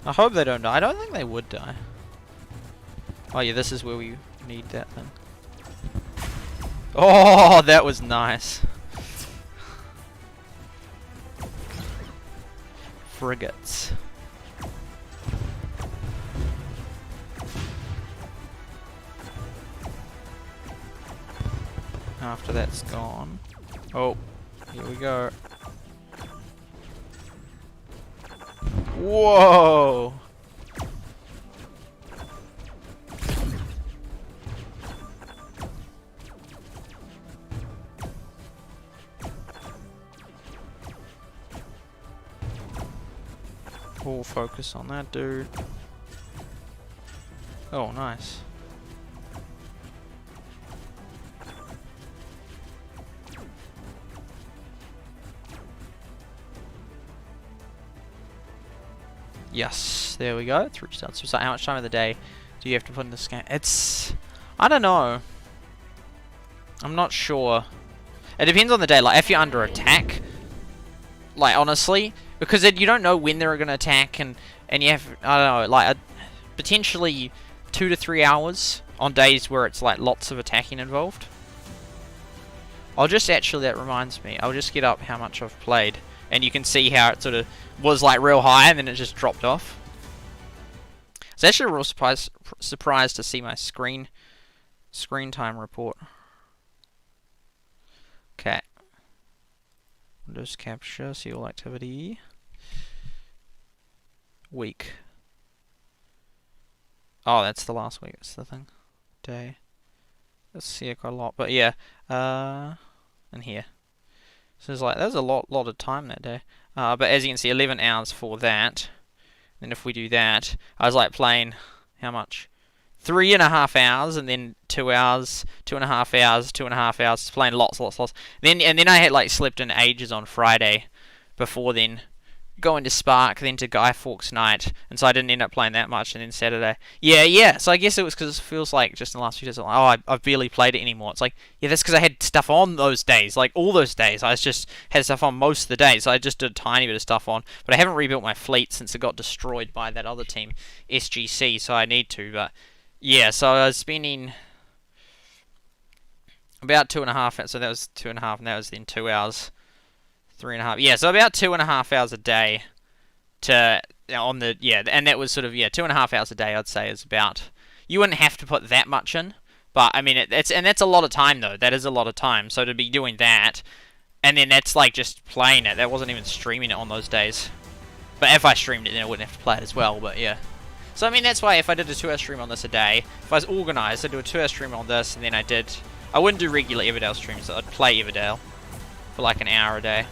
Speaker 1: I hope they don't die. I don't think they would die. Oh yeah, this is where we need that thing. Oh, that was nice. Frigates. After that's gone. Oh, here we go. Whoa! Full focus on that dude. Oh, nice. Yes, there we go. 3 starts. So how much time of the day do you have to put in this game? It's... I don't know. I'm not sure. It depends on the day. Like, if you're under attack, like, honestly, because you don't know when they're going to attack, and you have, I don't know, like, potentially 2 to 3 hours on days where it's, like, lots of attacking involved. I'll just, actually, that reminds me, I'll just get up how much I've played, and you can see how it sort of was like real high and then it just dropped off. I was actually real surprised to see my screen time report. Okay. Windows capture, see all activity. Week. Oh, that's the last week, that's the thing. Day. Let's see quite a lot, but yeah. And here. So it's like, there's a lot of time that day. But as you can see, 11 hours for that. Then if we do that, I was like playing, how much? 3.5 hours, and then 2 hours, 2.5 hours, 2.5 hours, playing lots. And then I had like slept in ages on Friday before then. Going to Spark, then to Guy Fawkes Night, and so I didn't end up playing that much, and then Saturday. Yeah, so I guess it was because it feels like just in the last few days, like, oh, I've barely played it anymore. It's like, yeah, that's because I had stuff on those days, like all those days. I just had stuff on most of the days, so I just did a tiny bit of stuff on, but I haven't rebuilt my fleet since it got destroyed by that other team, SGC, so I need to, but yeah, so I was spending about 2.5, so that was 2.5, and that was then 2 hours. 3.5, yeah, so about 2.5 hours a day to on the, yeah, and that was sort of, yeah, 2.5 hours a day, I'd say, is about. You wouldn't have to put that much in, but I mean, that's a lot of time though. That is a lot of time. So to be doing that, and then that's like just playing it. That wasn't even streaming it on those days. But if I streamed it, then I wouldn't have to play it as well. But yeah. So I mean, that's why if I did a 2-hour stream on this a day, if I was organised, I'd do a 2-hour stream on this, and then I wouldn't do regular Everdale streams. So I'd play Everdale for like an hour a day.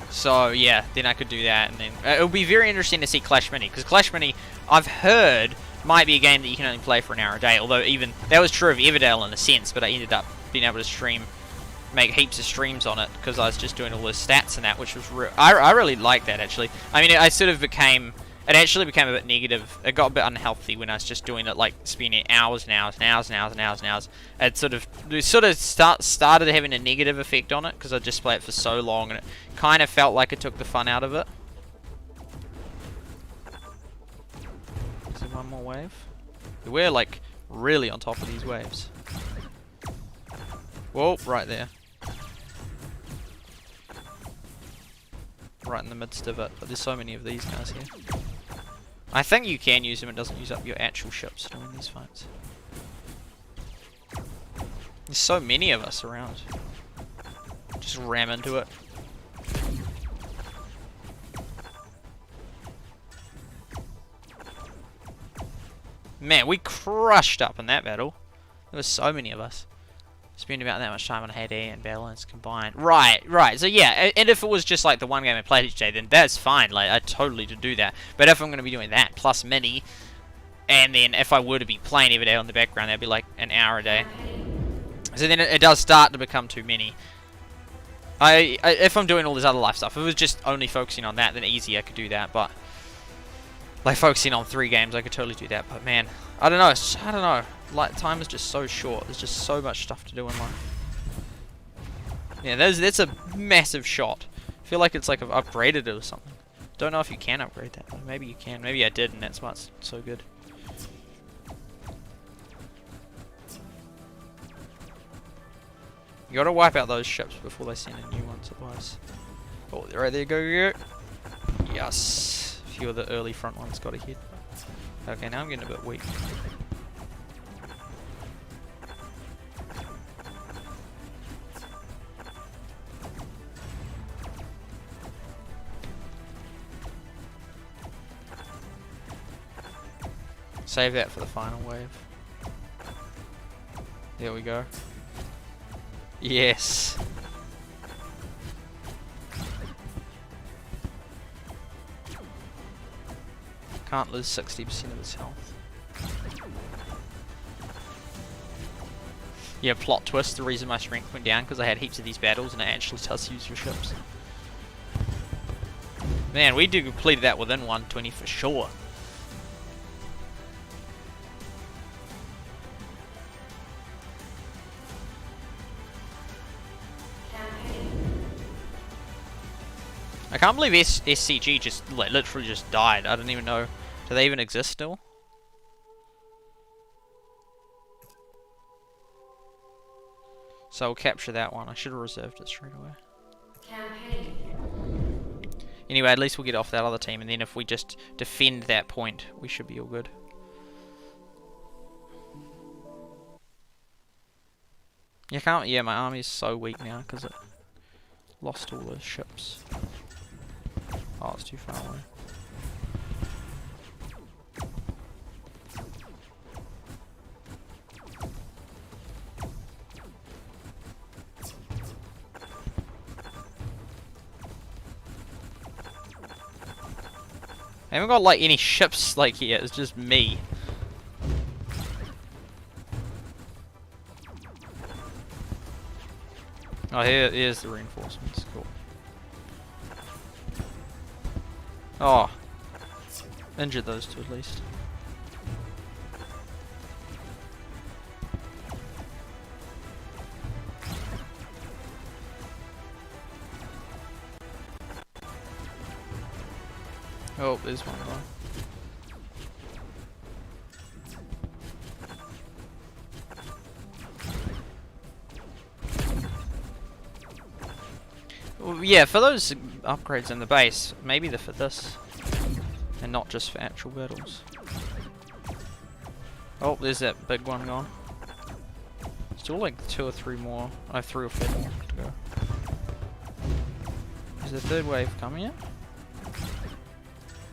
Speaker 1: So yeah, then I could do that, and then it would be very interesting to see Clash Mini, because Clash Mini, I've heard, might be a game that you can only play for an hour a day. Although even that was true of Everdale in a sense, but I ended up being able to make heaps of streams on it because I was just doing all those stats and that, which was real. I really liked that actually. I mean, I sort of became, It actually became a bit negative. It got a bit unhealthy when I was just doing it, like spending hours and hours and hours and hours and hours and hours. It sort of started having a negative effect on it because I just played it for so long, and it kind of felt like it took the fun out of it. Is there one more wave? We're like really on top of these waves. Whoa, right there. Right in the midst of it, but there's so many of these guys here. I think you can use them, it doesn't use up your actual ships during these fights. There's so many of us around. Just ram into it. Man, we crushed up in that battle. There was so many of us. Spend about that much time on AD and Battlelands combined. Right. So yeah, and if it was just like the one game I played each day, then that's fine. Like, I totally to do that. But if I'm going to be doing that plus Mini, and then if I were to be playing every day on the background, that'd be like an hour a day. So then it does start to become too many. If I'm doing all this other life stuff, if it was just only focusing on that, then easy, I could do that. But like focusing on 3 games, I could totally do that. But man, I don't know. I don't know. Like, time is just so short. There's just so much stuff to do in life. Yeah, that's a massive shot. I feel like it's like I've upgraded it or something. Don't know if you can upgrade that. Though. Maybe you can. Maybe I did, and that's why it's so good. You gotta wipe out those ships before they send in new ones, otherwise. Oh, right there, go. Yes. A few of the early front ones got ahead. Okay, now I'm getting a bit weak. Save that for the final wave. There we go. Yes. Can't lose 60% of his health. Yeah, plot twist, the reason my strength went down because I had heaps of these battles and it actually does use your ships. Man, we do completed that within 120 for sure. I can't believe SCG just like literally just died. I don't even know. Do they even exist still? So I'll capture that one. I should have reserved it straight away.
Speaker 2: Campaign.
Speaker 1: Anyway, at least we'll get off that other team, and then if we just defend that point, we should be all good. You can't. Yeah, my army is so weak now because it lost all those ships. Oh, it's too far away. I haven't got like any ships like here, it's just me. Oh, here's the reinforcements, cool. Oh, injured those two at least. Oh, there's one more. Well, yeah, for those upgrades in the base, maybe they're for this, and not just for actual battles. Oh, there's that big one gone. Still like 2 or 3 more. I have 3 or 4 more to go. Is the third wave coming yet?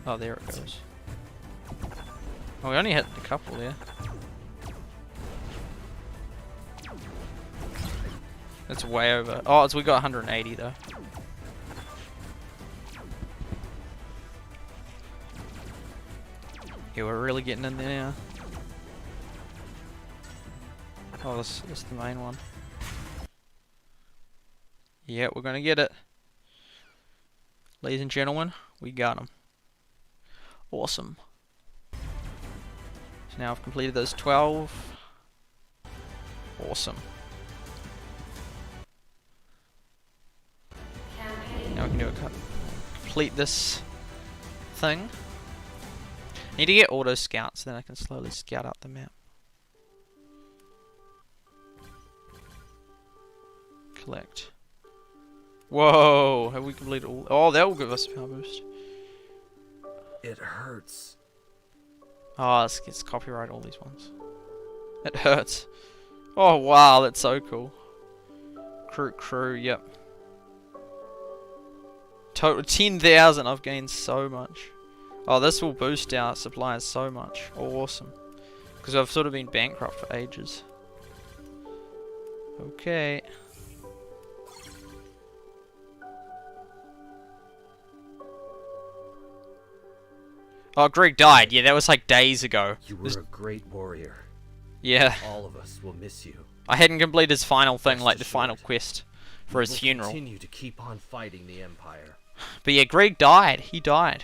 Speaker 1: Oh, there it goes. Oh, we only hit a couple there. That's way over. Oh, we got 180 though. Yeah, we're really getting in there now. Oh, this is the main one. Yeah, we're gonna get it. Ladies and gentlemen, we got him. Awesome. So now I've completed those 12. Awesome.
Speaker 2: Campaign.
Speaker 1: Now we can do complete this thing. Need to get auto scout so then I can slowly scout out the map. Collect. Whoa! Have we completed all? Oh, that will give us a power boost.
Speaker 3: It hurts.
Speaker 1: Oh, let's copyright all these ones. It hurts. Oh wow, that's so cool. Crew, yep. Total 10,000. I've gained so much. Oh, this will boost our supplies so much. Awesome. Because I've sort of been bankrupt for ages. Okay. Oh, Greg died. Yeah, that was like days ago.
Speaker 3: You were a great warrior.
Speaker 1: Yeah.
Speaker 3: All of us will miss you.
Speaker 1: I hadn't completed his final thing, like the
Speaker 3: Rest
Speaker 1: final
Speaker 3: assured,
Speaker 1: quest for his funeral.
Speaker 3: Continue to keep on fighting the Empire.
Speaker 1: But yeah, Greg died. He died.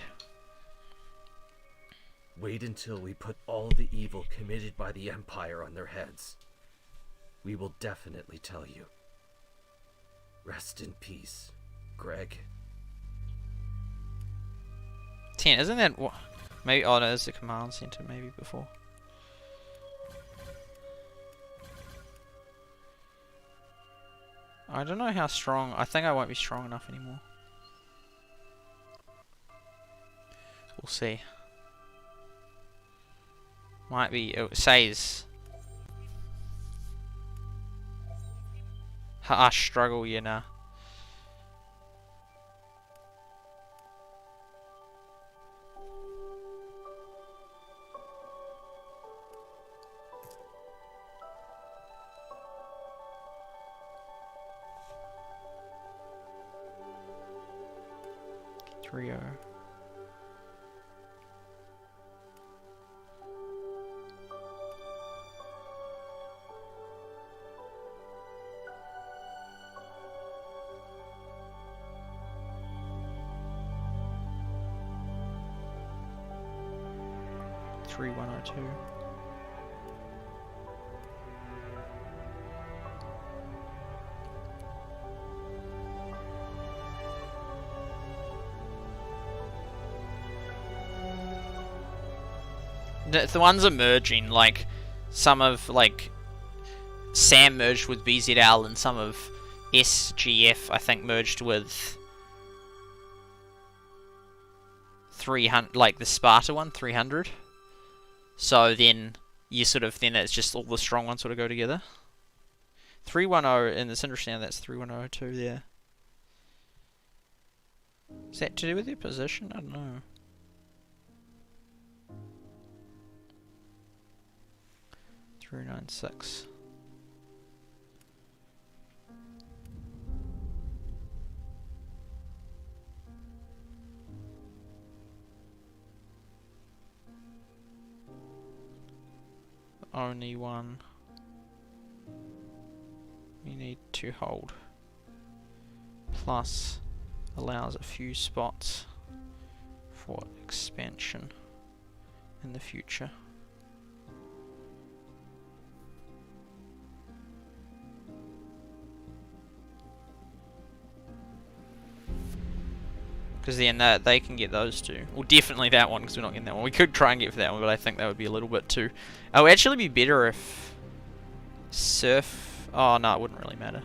Speaker 3: Wait until we put all the evil committed by the Empire on their heads. We will definitely tell you. Rest in peace, Greg.
Speaker 1: 10, isn't that what? Maybe, oh no, there's the command center maybe before. I don't know how strong, I think I won't be strong enough anymore. We'll see. Might be, it says. Struggle, you know. Trio. Three 102. The ones are merging, like some of like Sam merged with BZL and some of SGF I think merged with 300, like the Sparta one, 300. So then you sort of, then it's just all the strong ones sort of go together. 310, and it's interesting that's 3102 there. Is that to do with your position? I don't know. Three 96. Only one we need to hold. Plus allows a few spots for expansion in the future. Because then they can get those two. Well, definitely that one, because we're not getting that one. We could try and get for that one, but I think that would be a little bit too... It would actually be better if... Surf... Oh, no, it wouldn't really matter.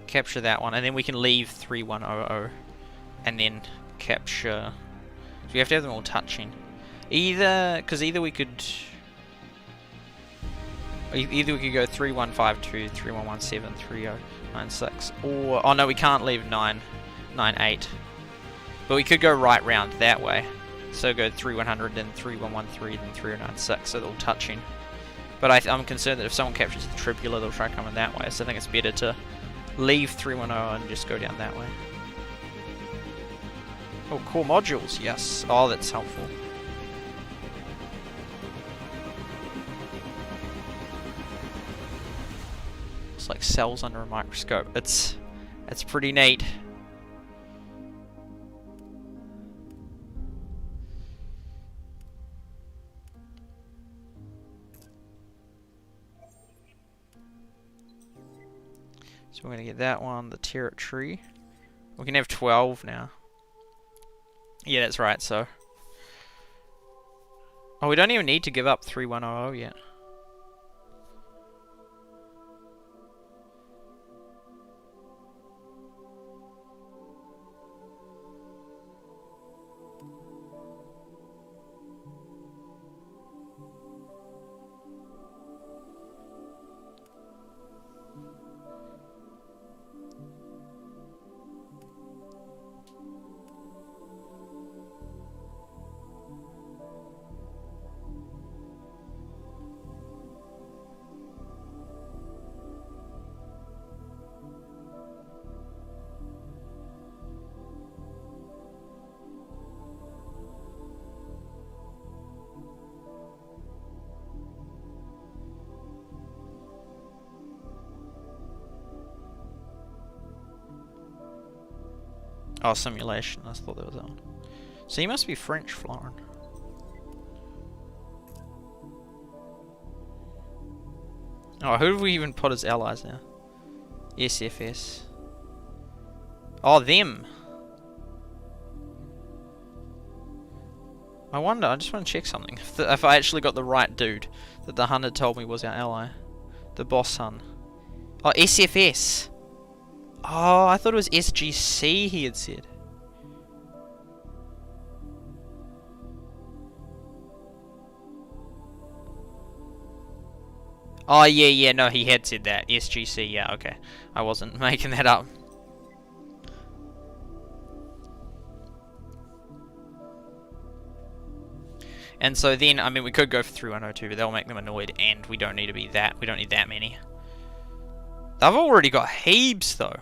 Speaker 1: Capture that one, and then we can leave 3100. And then capture... So we have to have them all touching. Because either we could... Either we could go 3152, 3117, 3096, or... Oh no, we can't leave 998. But we could go right round that way. So go 3100, then 3113, then 3096, so they're all touching. But I'm concerned that if someone captures the Tribula, they'll try coming that way. So I think it's better to leave 310 and just go down that way. Oh, core modules, yes. Oh, that's helpful. looks like cells under a microscope. It's pretty neat. So we're gonna get that one, the territory. We can have 12 now. Yeah, that's right, so. Oh, we don't even need to give up 3100 yet. Oh, simulation. I thought that was that one. So he must be French, Florin. Oh, who have we even put as allies now? SFS. Oh, them. I wonder, I just want to check something. If I actually got the right dude that the Hun had told me was our ally. The boss Hun. Oh, SFS. Oh, I thought it was SGC he had said. Oh, yeah, no, he had said that. SGC, yeah, okay. I wasn't making that up. And so then, I mean, we could go for 3102, but that'll make them annoyed, and we don't need to be that. We don't need that many. They've already got heaps, though.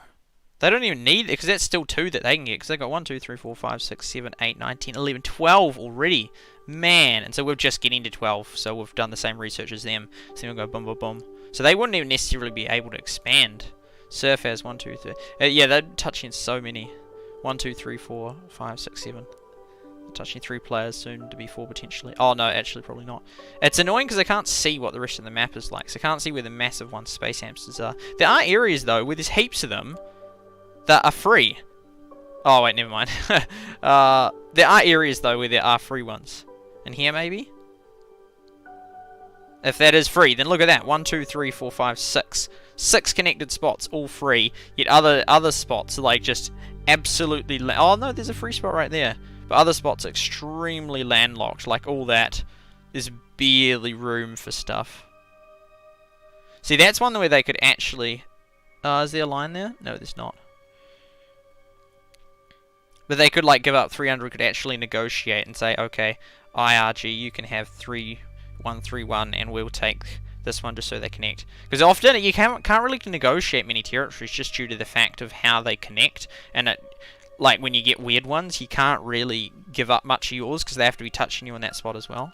Speaker 1: They don't even need it, because that's still 2 that they can get, because they've got 1, 2, 3, 4, 5, 6, 7, 8, 9, 10, 11, 12 already. Man, and so we're just getting to 12, so we've done the same research as them. So we'll go boom, boom, boom. So they wouldn't even necessarily be able to expand. Surf has 1, 2, 3. Yeah, they're touching so many. 1, 2, 3, 4, 5, 6, 7. They're touching 3 players, soon to be 4 potentially. Oh no, actually probably not. It's annoying because I can't see what the rest of the map is like. So I can't see where the massive ones, space hamsters, are. There are areas though where there's heaps of them that are free. Oh wait, never mind. There are areas though where there are free ones. And here maybe? If that is free, then look at that. 1, 2, 3, 4, 5, 6. 6 connected spots, all free. Yet other spots are like just absolutely... Oh no, there's a free spot right there. But other spots are extremely landlocked. Like all that. There's barely room for stuff. See, that's one where they could actually... is there a line there? No, there's not. But they could like give up 300, could actually negotiate and say, okay, IRG, you can have 3131 and we'll take this one just so they connect. Because often you can't really negotiate many territories just due to the fact of how they connect. And like when you get weird ones, you can't really give up much of yours because they have to be touching you in that spot as well.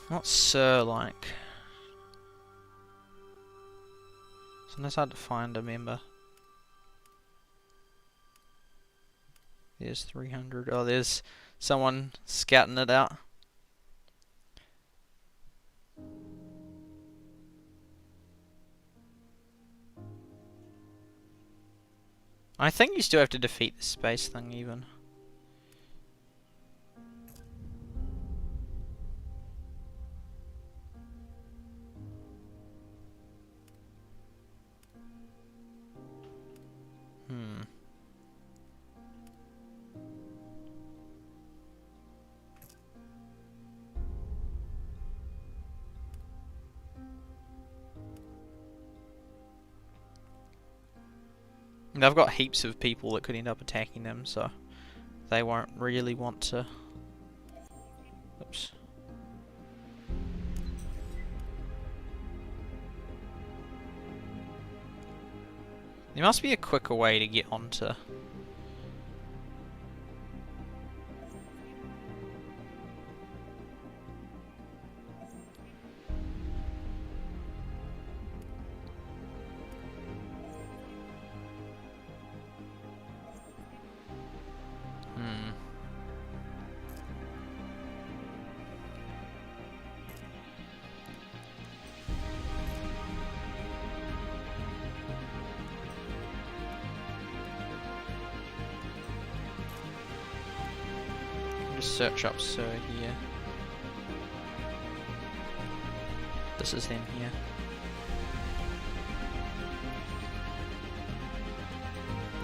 Speaker 1: What's Sir like? Sometimes it's hard to find a member. There's 300. Oh, there's someone scouting it out. I think you still have to defeat the space thing even. They've got heaps of people that could end up attacking them, so they won't really want to. Oops. There must be a quicker way to get onto. Just search up Sir here. This is him here.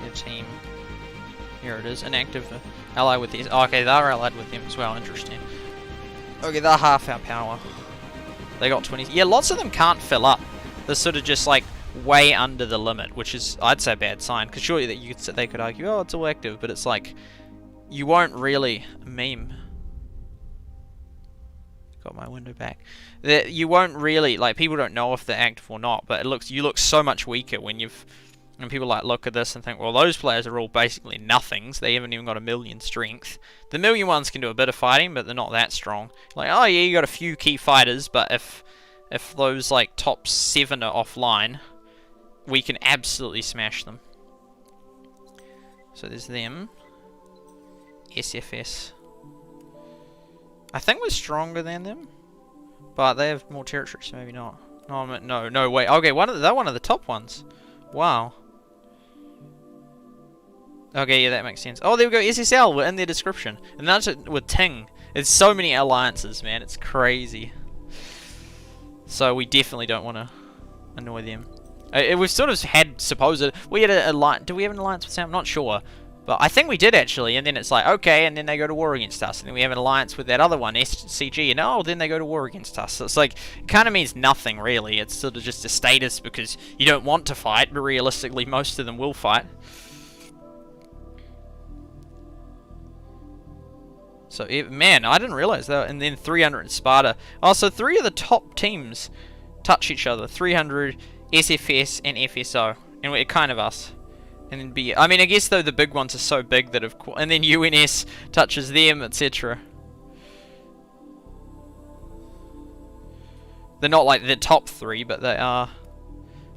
Speaker 1: Their team. Here it is. Inactive ally with these. Oh, okay, they're allied with him as well. Interesting. Okay, they're half our power. They got 20. Yeah, lots of them can't fill up. They're sort of just like way under the limit, which is, I'd say, a bad sign. Because surely that you could, they could argue, oh, it's all active, but it's like you won't really meme. Got my window back. You won't really, like, people don't know if they're active or not, but you look so much weaker when people like look at this and think, well, those players are all basically nothings. They haven't even got 1,000,000 strength. The 1,000,000 ones can do a bit of fighting, but they're not that strong. Like, oh yeah, you got a few key fighters, but if those like top 7 are offline, we can absolutely smash them. So there's them. SFS. I think we're stronger than them, but they have more territory, so maybe not. No way. Okay, they're one of the top ones. Wow. Okay, yeah, that makes sense. Oh, there we go. SSL, we're in their description. And that's with Ting. There's so many alliances, man. It's crazy. So we definitely don't want to annoy them. We've sort of had supposed... We had an alliance... Do we have an alliance with Sam? I'm not sure. But I think we did, actually. And then it's like, okay, and then they go to war against us. And then we have an alliance with that other one, SCG. And oh, then they go to war against us. So it's like, it kind of means nothing, really. It's sort of just a status because you don't want to fight. But realistically, most of them will fight. So, man, I didn't realize that. And then 300 in Sparta. Oh, so 3 of the top teams touch each other. 300, SFS, and FSO. And we're kind of us. And then B. I mean, I guess, though, the big ones are so big that of course... And then UNS touches them, etc. They're not, like, the top 3, but they are...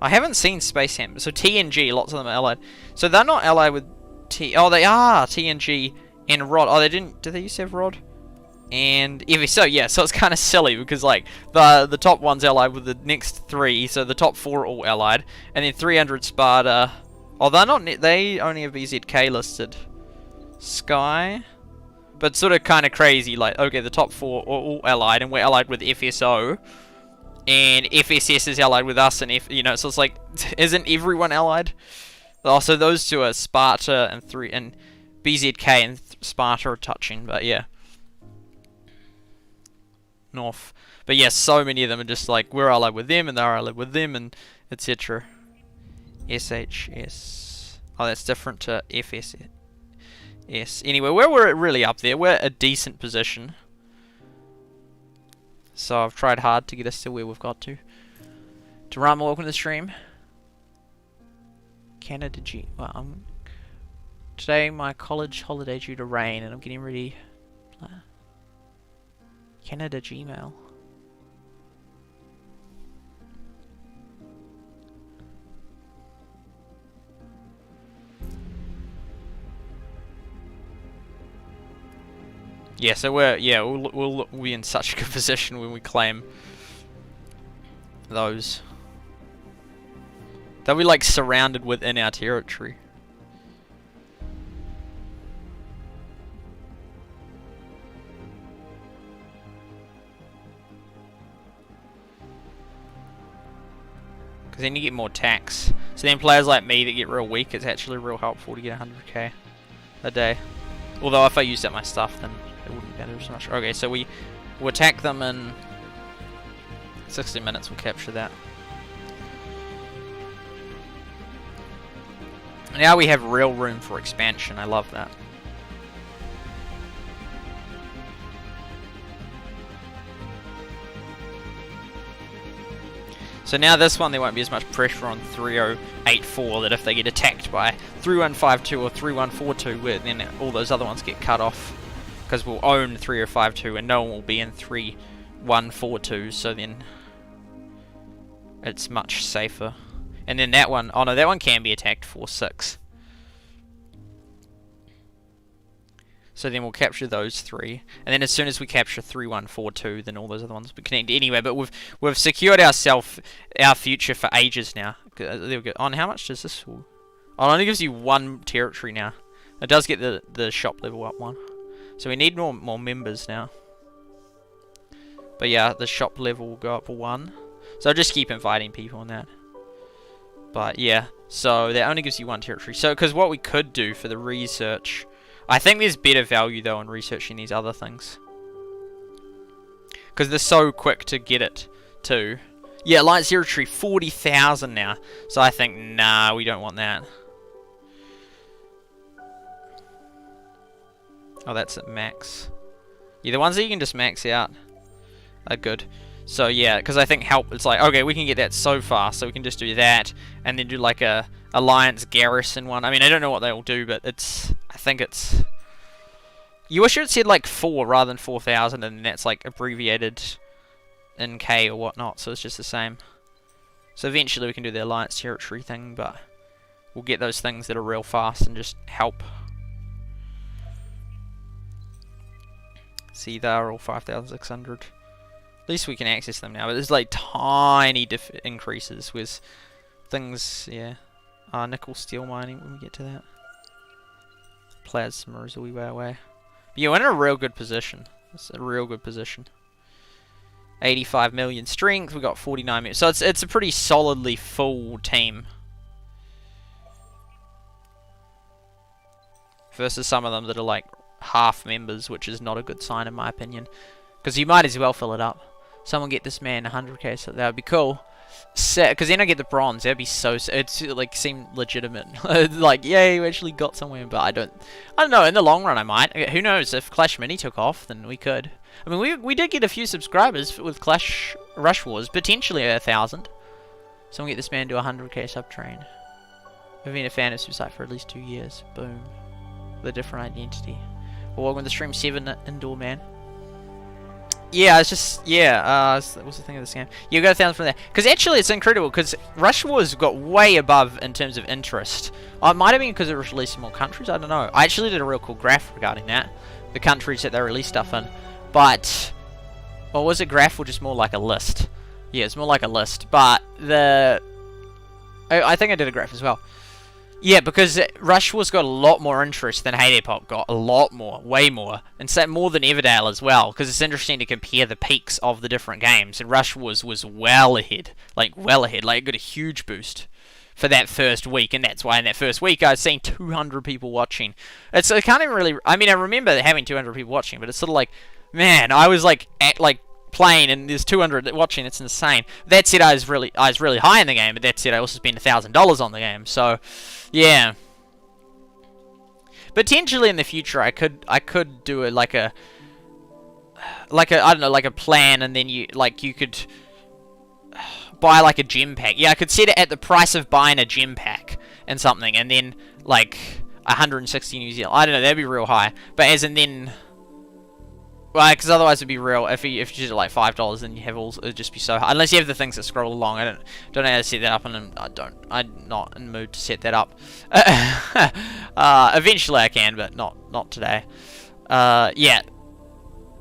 Speaker 1: I haven't seen Space Ham. So TNG, lots of them are allied. So they're not allied with Oh, they are! TNG... And Rod. Oh, they didn't... Did they used to have Rod? And FSO, yeah. So it's kind of silly because, like, the top one's allied with the next 3. So the top 4 are all allied. And then 300 Sparta. Oh, they're not... They only have BZK listed. Sky. But sort of kind of crazy. Like, okay, the top 4 are all allied. And we're allied with FSO. And FSS is allied with us. And, you know, so it's like... Isn't everyone allied? Oh, so those 2 are Sparta and 3... And BZK and Sparta are touching, but yeah. North. But yeah, so many of them are just like, we're allied with them, and they're allied with them, and etc. SHS. Oh, that's different to FSS. Anyway, we're really up there. We're a decent position. So I've tried hard to get us to where we've got to. Rama, welcome to the stream. Canada G. Well, today my college holiday due to rain and I'm getting ready. Canada Gmail. Yeah, so we'll be in such a good position when we claim those. They'll be like surrounded within our territory. Because then you get more tax. So then players like me that get real weak, it's actually real helpful to get 100k a day. Although if I used up my stuff, then it wouldn't matter as much. Okay, so we'll attack them in 60 minutes. We'll capture that. Now we have real room for expansion. I love that. So now this one, there won't be as much pressure on 3084 that if they get attacked by 3152 or 3142, then all those other ones get cut off. Because we'll own 3052 and no one will be in 3142, so then it's much safer. And then that one, oh no, that one can be attacked 4-6. So then we'll capture those three, and then as soon as we capture 3142, then all those other ones will be connected anyway. But we've secured our future for ages now. There we go. On how much does this? Oh, it only gives you 1 territory now. It does get the shop level up 1, so we need more members now. But yeah, the shop level will go up 1. So I'll just keep inviting people on that. But yeah, so that only gives you 1 territory. So because what we could do for the research. I think there's better value though in researching these other things. Because they're so quick to get it too. Yeah, Alliance Territory 40,000 now. So I think, nah, we don't want that. Oh, that's at max. Yeah, the ones that you can just max out are good. So yeah, because I think help, it's like, okay, we can get that so fast, so we can just do that, and then do like a Alliance Garrison one. I mean, I don't know what they'll do, but I think it's... You wish it said like 4 rather than 4,000, and that's like abbreviated in K or whatnot, so it's just the same. So eventually we can do the Alliance Territory thing, but we'll get those things that are real fast and just help. See, they're all 5,600. At least we can access them now, but there's like tiny increases with things, yeah. Nickel steel mining when we get to that. Plasma is a wee way away. But yeah, we're in a real good position. It's a real good position. 85 million strength, we got 49 million. So it's a pretty solidly full team. Versus some of them that are like half members, which is not a good sign in my opinion. Because you might as well fill it up. Someone get this man 100k, so that would be cool. Because then I get the bronze. That'd be so. It's like seem legitimate. Like, yay, we actually got somewhere. But I don't know. In the long run, I might. Who knows? If Clash Mini took off, then we could. I mean, we did get a few subscribers with Clash Rush Wars, potentially 1,000. Someone get this man to 100k sub train. I've been a fan of SuperSight for at least 2 years. Boom. With a different identity. Well, welcome to stream 7, Indoor Man. Yeah, it's just, yeah, what's the thing of this game? You got 1,000 from there. Because actually it's incredible, because Rush Wars got way above in terms of interest. It might have been because it was released in more countries, I don't know. I actually did a real cool graph regarding that. The countries that they released stuff in. But, or was it graph or just more like a list? Yeah, it's more like a list. But I think I did a graph as well. Yeah, because Rush Wars got a lot more interest than Heyday Pop got. A lot more. Way more. And so more than Everdale as well. Because it's interesting to compare the peaks of the different games. And Rush Wars was well ahead. Like, well ahead. Like, it got a huge boost for that first week. And that's why in that first week, I've seen 200 people watching. I can't even really... I mean, I remember having 200 people watching. But it's sort of like... Man, I was like... playing and there's 200 watching. It's insane. That said, I was really high in the game, but that said, I also spent $1,000 on the game. So, yeah. Potentially in the future, I could do it like a I don't know, like a plan, and then you could buy like a gem pack. Yeah, I could set it at the price of buying a gem pack and something, and then like 160 New Zealand. I don't know. That'd be real high. But as in then. Well, because otherwise it'd be real. If you did it like $5, then you have all. It'd just be so high. Unless you have the things that scroll along. I don't know how to set that up, and I'm not in the mood to set that up. Eventually I can, but not today. Yeah.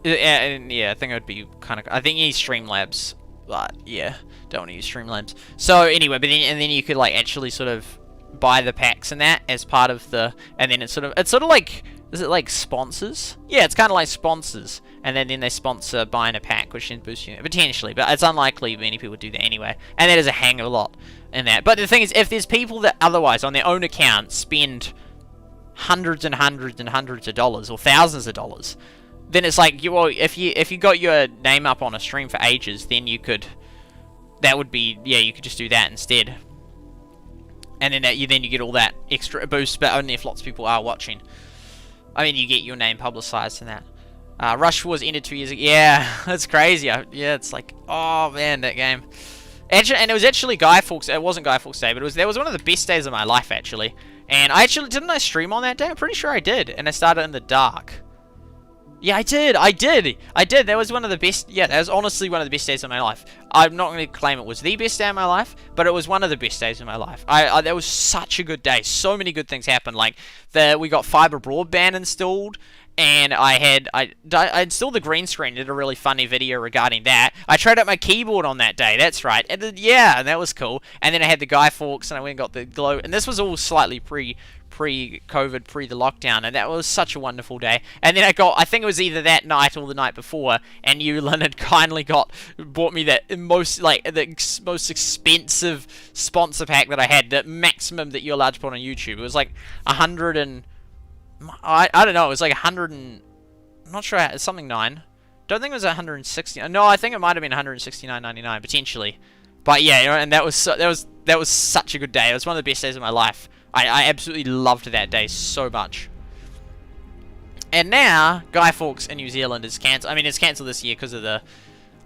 Speaker 1: And yeah, I think it would be kind of. I think you need Streamlabs, but yeah, don't want to use Streamlabs. So anyway, but then you could like actually sort of buy the packs and that as part of the, and then it's sort of like, is it like sponsors? Yeah, it's kind of like sponsors, and then they sponsor buying a pack, which then boosts you potentially, but it's unlikely many people do that anyway, and that is a hang of a lot in that. But the thing is, if there's people that otherwise on their own account spend hundreds and hundreds and hundreds of dollars or thousands of dollars, then it's like, well, if you got your name up on a stream for ages, then you could, that would be, yeah, you could just do that instead, and then you get all that extra boost, but only if lots of people are watching. I mean, you get your name publicized and that. Rush Wars ended 2 years ago. Yeah, that's crazy. Yeah, it's like, oh man, that game. Actually, and it was actually Guy Fawkes. It wasn't Guy Fawkes Day, but that was one of the best days of my life actually. And I actually didn't I stream on that day? I'm pretty sure I did, and I started in the dark. Yeah, I did. That was one of the best. Yeah, that was honestly one of the best days of my life. I'm not going to claim it was the best day of my life, but it was one of the best days of my life. That was such a good day. So many good things happened. Like we got fiber broadband installed, and I installed the green screen. Did a really funny video regarding that. I tried out my keyboard on that day. That's right. And yeah, that was cool. And then I had the Guy Fawkes, and I went and got the glow. And this was all slightly pre-COVID, pre the lockdown, and that was such a wonderful day. And then I think it was either that night or the night before, and you, Lynn, had kindly bought me the most expensive sponsor pack that I had, the maximum that you're allowed to put on YouTube. It was like 100 and I don't know, it was like 100 and I'm not sure, it's something 9. Don't think it was 160. No, I think it might have been 169.99 potentially. But yeah, you know, and that was such a good day. It was one of the best days of my life. I absolutely loved that day so much. And now, Guy Fawkes in New Zealand is cancelled. I mean, it's cancelled this year because of the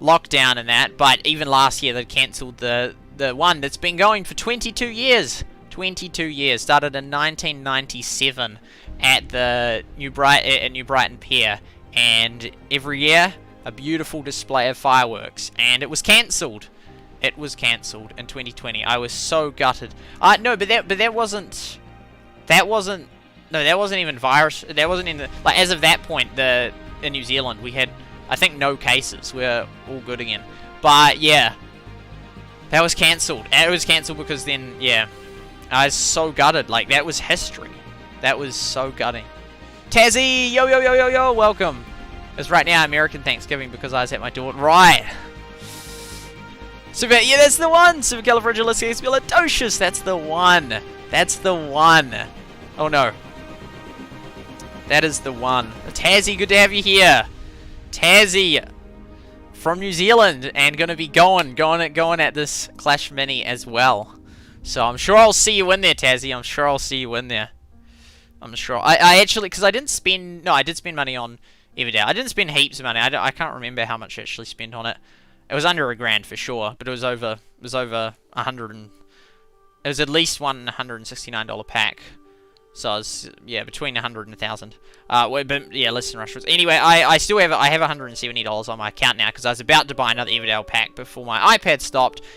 Speaker 1: lockdown and that, but even last year they cancelled the one that's been going for 22 years. 22 years. Started in 1997 at the New Brighton Pier, and every year, a beautiful display of fireworks, and it was cancelled. It was cancelled in 2020. I was so gutted. No, but that wasn't even virus. That wasn't in the, like, as of that point, in New Zealand we had, I think, no cases. We're all good again. But yeah, that was cancelled. It was cancelled because then, yeah, I was so gutted. Like, that was history. That was so gutting. Tazzy, yo, welcome. It's right now American Thanksgiving because I was at my daughter. Right. Yeah, that's the one! Supercalifragilisticexpialidocious! That's the one! That's the one! Oh no. That is the one. Tazzy, good to have you here! Tazzy! From New Zealand, and gonna be going at this Clash Mini as well. So I'm sure I'll see you in there, Tazzy. I'm sure I'll see you in there. I'm sure. I actually, because I didn't spend... No, I did spend money on Everyday. I didn't spend heaps of money. I can't remember how much I actually spent on it. It was under $1,000 for sure, but it was over 100 and it was at least $169 pack. So it's, yeah, between 100 and 1,000. But yeah, less than Rush Wars. Anyway, I still have $170 on my account now because I was about to buy another Everdale pack before my iPad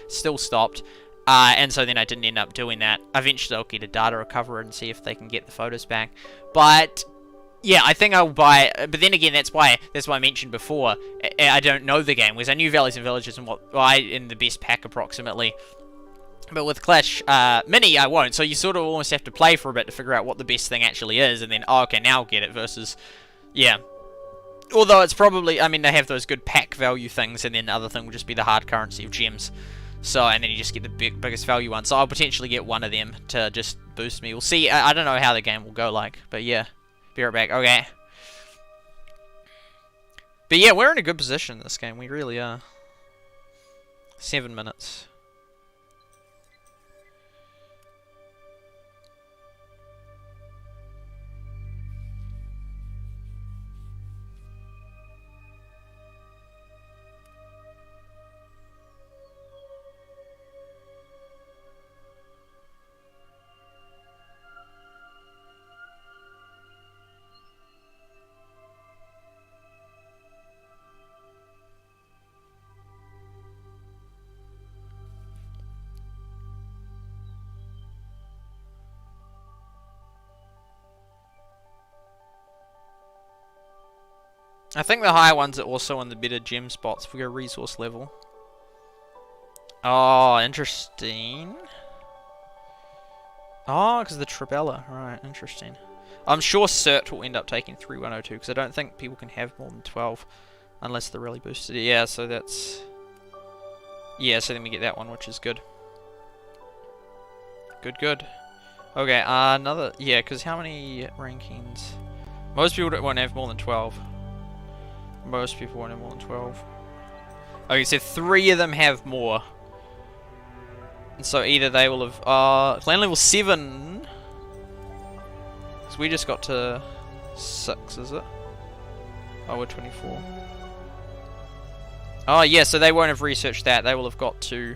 Speaker 1: still stopped. And so then I didn't end up doing that. Eventually I'll get a data recoverer and see if they can get the photos back. But yeah, I think I'll buy, but then again, that's why I mentioned before, I don't know the game, because I knew Valleys and Villages and in the best pack approximately. But with Clash Mini, I won't, so you sort of almost have to play for a bit to figure out what the best thing actually is, and then, oh, okay, now I'll get it, versus, yeah. Although it's probably, I mean, they have those good pack value things, and then the other thing will just be the hard currency of gems. So, and then you just get the biggest value one, so I'll potentially get one of them to just boost me. We'll see, I don't know how the game will go like, but yeah. Be right back. Okay. But yeah, we're in a good position in this game. We really are. 7 minutes. I think the higher ones are also in the better gem spots if we go resource level. Oh, interesting. Oh, because the Trabella. Right, interesting. I'm sure Cert will end up taking 3102 because I don't think people can have more than 12 unless they're really boosted. Yeah, so that's... Yeah, so then we get that one, which is good. Good, good. Okay, another... Yeah, because how many rankings? Most people won't have more than 12. Most people won't have more than 12. Okay, so 3 of them have more. And so either they will have... clan level 7... So we just got to 6, is it? Oh, we're 24. Oh, yeah, so they won't have researched that. They will have got to...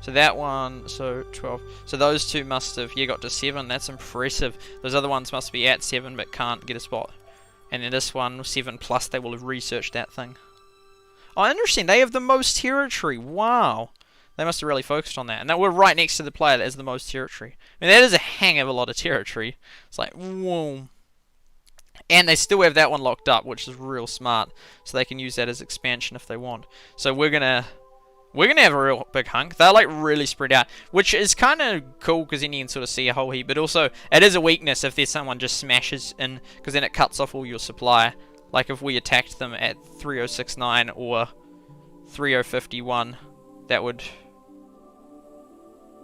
Speaker 1: So that one, so 12. So those two must have, yeah, got to 7. That's impressive. Those other ones must be at 7 but can't get a spot. And then this one, 7 plus, they will have researched that thing. Oh, interesting. They have the most territory. Wow. They must have really focused on that. And that we're right next to the player that has the most territory. I mean, that is a hang of a lot of territory. It's like, whoa. And they still have that one locked up, which is real smart. So they can use that as expansion if they want. So we're gonna have a real big hunk. They're like really spread out, which is kind of cool because then you can sort of see a whole heap. But also, it is a weakness if there's someone just smashes in, because then it cuts off all your supply. Like if we attacked them at 3069 or 3051, that would...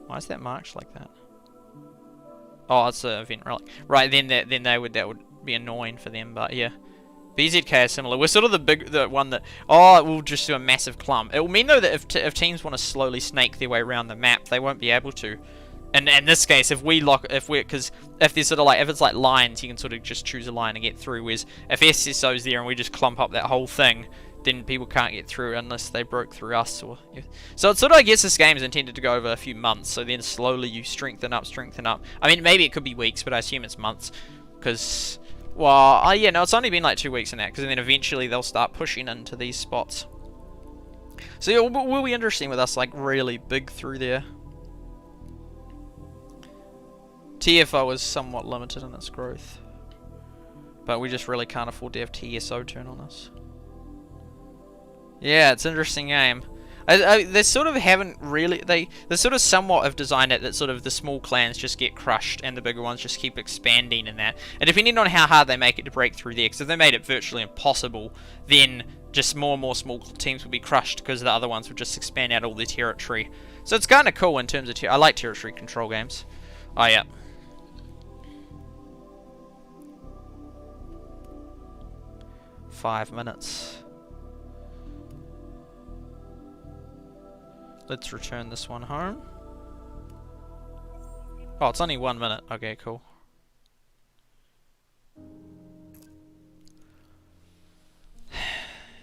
Speaker 1: Why is that marked like that? Oh, it's an event relic. Right, then that would be annoying for them. But yeah, BZK is similar. We're sort of the one that we'll just do a massive clump. It will mean though that if teams want to slowly snake their way around the map, they won't be able to. And in this case, because if there's sort of like, if it's like lines, you can sort of just choose a line and get through. Whereas if SSO's there and we just clump up that whole thing, then people can't get through unless they broke through us. Or so it's sort of, I guess this game is intended to go over a few months. So then slowly you strengthen up. I mean, maybe it could be weeks, but I assume it's months. Because, well, yeah, no, it's only been like 2 weeks in that. Because then eventually they'll start pushing into these spots. So yeah, will be interesting with us like really big through there. TFO is somewhat limited in its growth, but we just really can't afford to have TSO turn on us. Yeah, it's an interesting game. They sort of haven't really... They sort of somewhat have designed it that sort of the small clans just get crushed and the bigger ones just keep expanding in that. And depending on how hard they make it to break through there, because if they made it virtually impossible, then just more and more small teams would be crushed because the other ones would just expand out all their territory. So it's kind of cool in terms of... I like territory control games. Oh, yeah. Five minutes. Let's return this one home. Oh, it's only 1 minute. Okay, cool.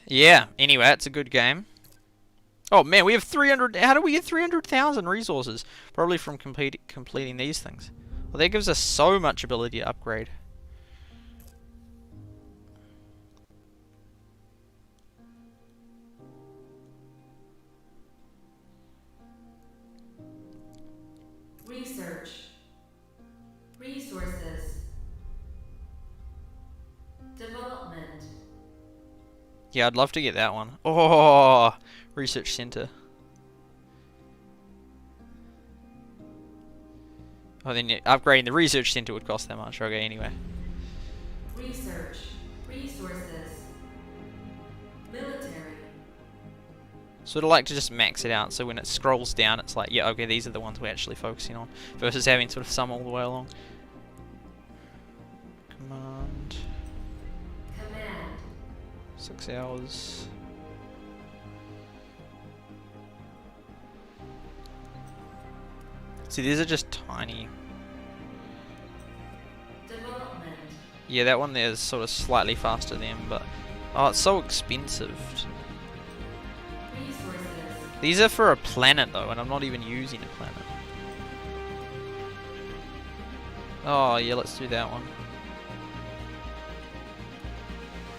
Speaker 1: Yeah, anyway, it's a good game. Oh man, we have 300... How do we get 300,000 resources? Probably from completing these things. Well, that gives us so much ability to upgrade.
Speaker 2: Research. Resources. Development.
Speaker 1: Yeah, I'd love to get that one. Oh, research center. Oh, then upgrading the research center would cost that much. Okay, anyway.
Speaker 2: Research. Resources. Military.
Speaker 1: Sort of like to just max it out, so when it scrolls down, it's like, yeah, okay, these are the ones we're actually focusing on, versus having sort of some all the way along. Command. 6 hours. See, these are just tiny.
Speaker 2: Development.
Speaker 1: Yeah, that one there is sort of slightly faster than, but oh, it's so expensive. These are for a planet though, and I'm not even using a planet. Oh yeah, let's do that one.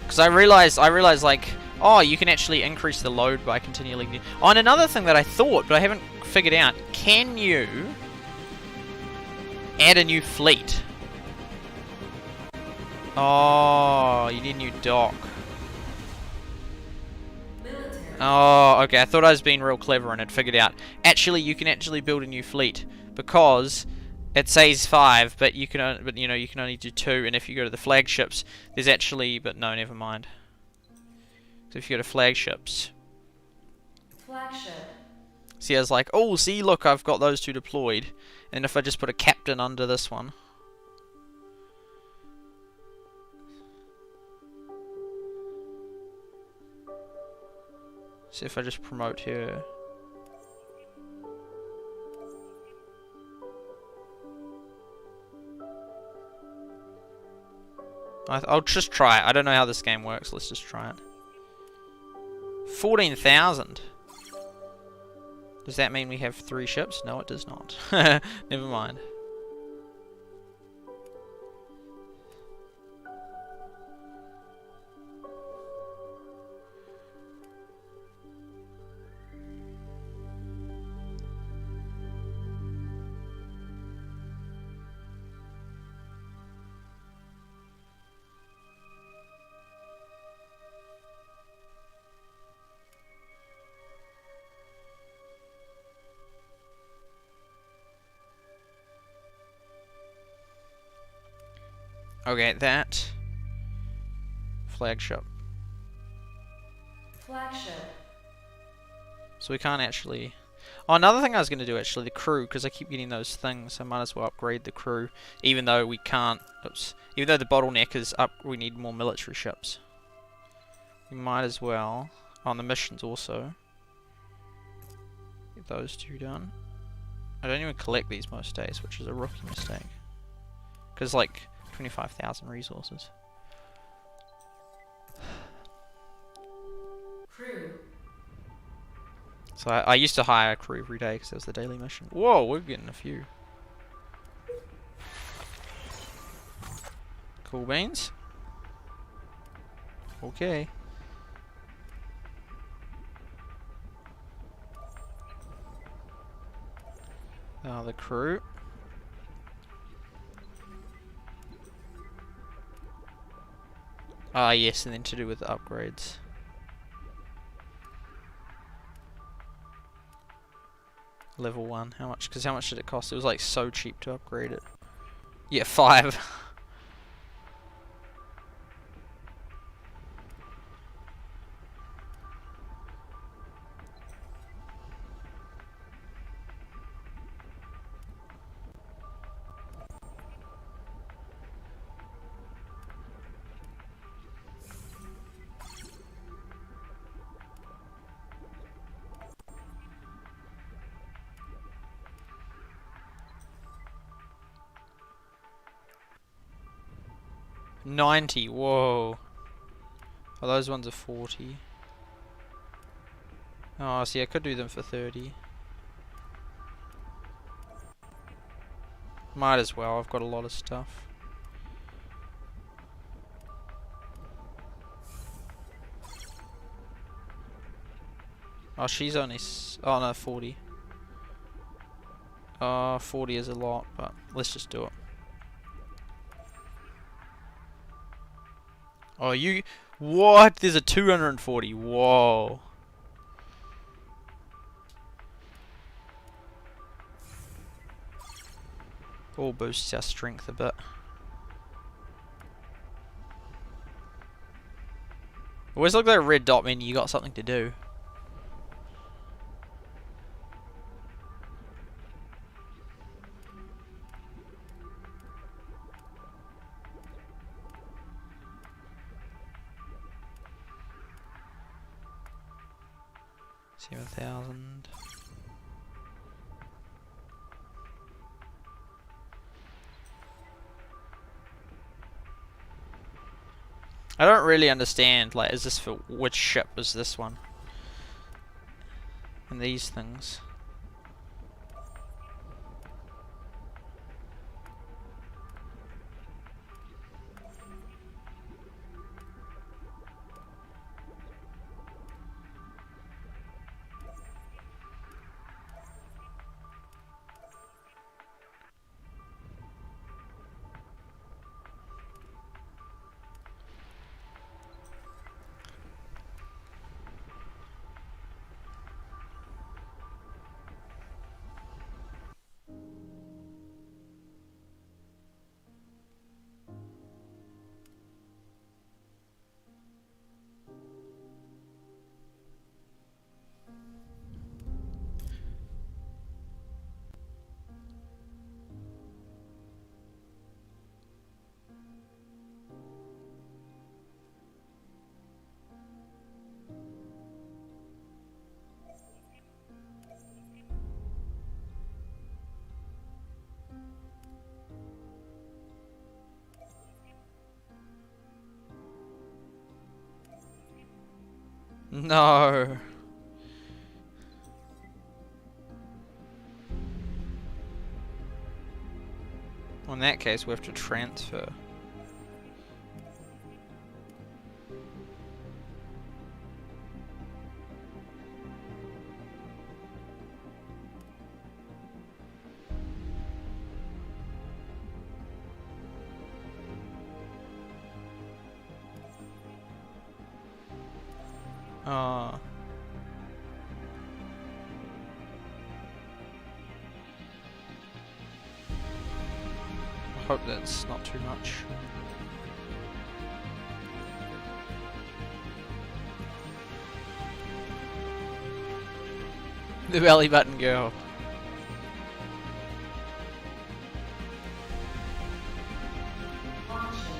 Speaker 1: Because I realized like, oh, you can actually increase the load by continually... Oh, and another thing that I thought, but I haven't figured out, can you add a new fleet? Oh, you need a new dock. Oh, okay. I thought I was being real clever and had figured out. Actually, you can actually build a new fleet because it says 5, but you can, you can only do 2. And if you go to the flagships, there's actually, but no, never mind. So if you go to flagships,
Speaker 2: Flagship.
Speaker 1: see, I was like, oh, see, look, I've got those 2 deployed. And if I just put a captain under this one. See if I just promote her. I'll just try it. I don't know how this game works. Let's just try it. 14,000. Does that mean we have 3 ships? No, it does not. Never mind. Okay, that flagship.
Speaker 2: Flagship.
Speaker 1: So we can't actually... Oh, another thing I was going to do actually, the crew, because I keep getting those things, so I might as well upgrade the crew, even though we can't... Oops. Even though the bottleneck is up, we need more military ships. We might as well... On the missions also. Get those 2 done. I don't even collect these most days, which is a rookie mistake. Because, like... 25,000 resources.
Speaker 2: Crew.
Speaker 1: So I used to hire a crew every day because it was the daily mission. Whoa, we're getting a few. Cool beans. Okay. The crew. Ah, yes, and then to do with the upgrades. Level 1, how much? Because how much did it cost? It was like so cheap to upgrade it. Yeah, 5. 90, whoa. Oh, those ones are 40. Oh, see, I could do them for 30. Might as well, I've got a lot of stuff. Oh, she's only... Oh, no, 40. 40 is a lot, but let's just do it. Oh, you... What? There's a 240. Whoa. All boosts our strength a bit. Always look at that red dot, meaning you got something to do. $7,000. I don't really understand, like, is this for which ship is this one? And these things. No. Well, in that case, we have to transfer. I hope that's not too much. The belly button girl.
Speaker 2: Launching.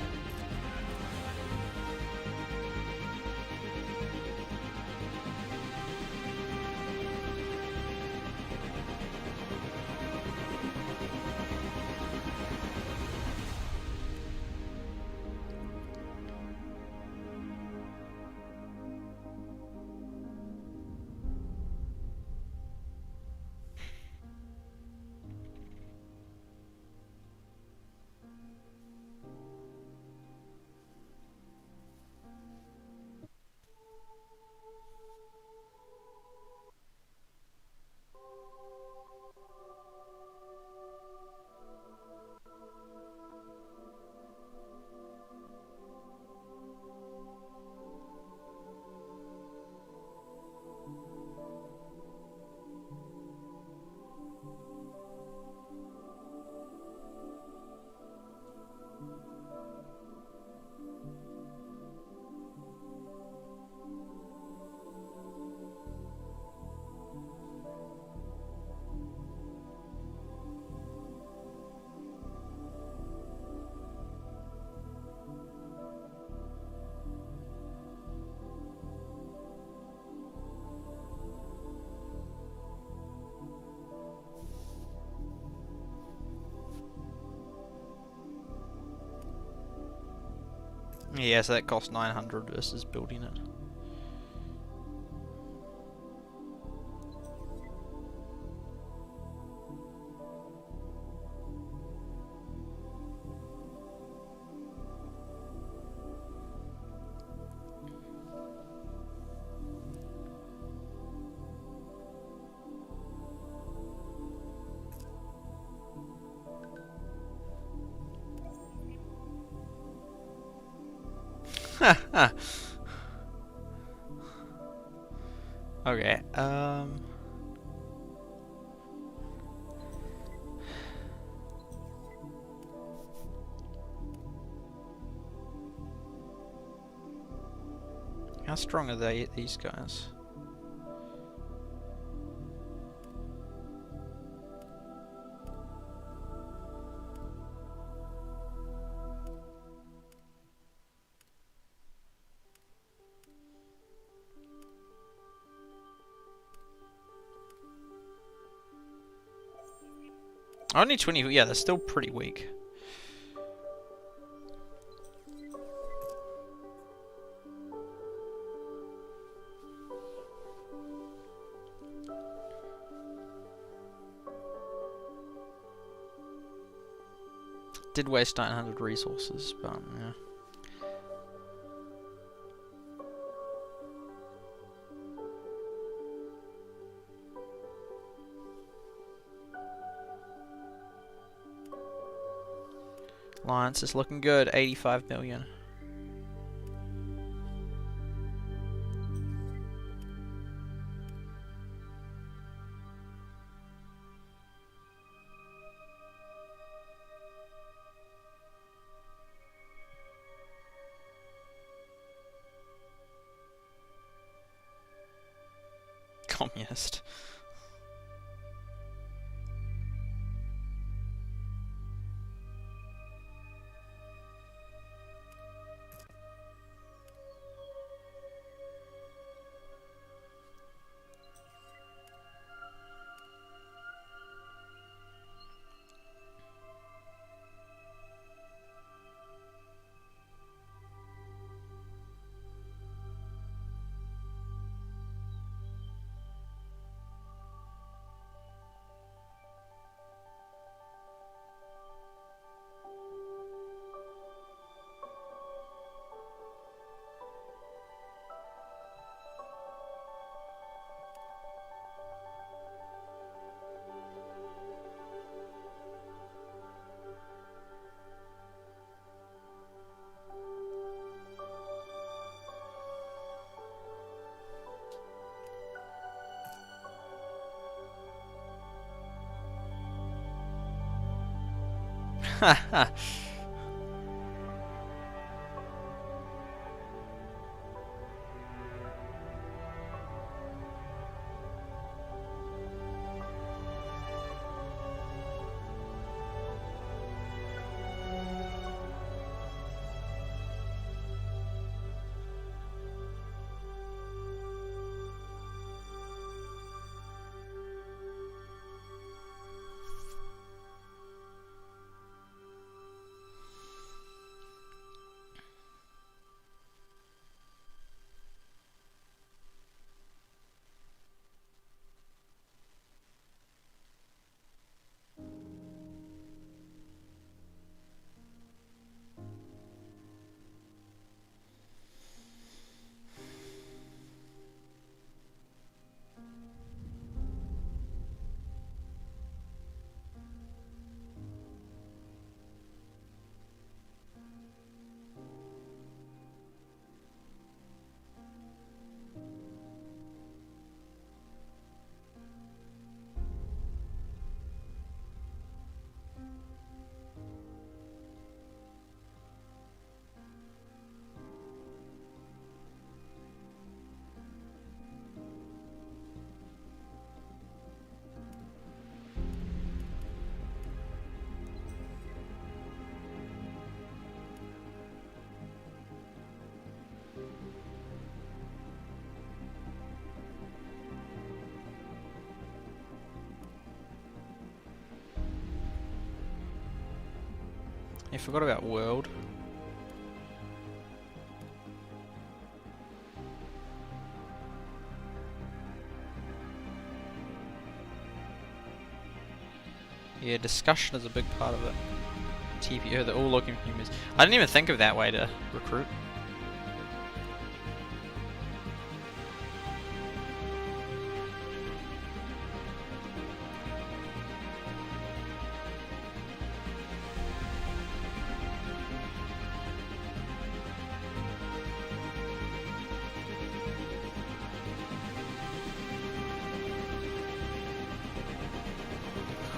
Speaker 1: Yeah, so that cost 900 versus building it. Okay, how strong are these guys? Only 20, yeah, they're still pretty weak. Did waste 900 resources, but yeah. Alliance is looking good, 85 million. Communist. I forgot about world. Yeah, discussion is a big part of it. TPO, they're all looking for humans. I didn't even think of that way to recruit.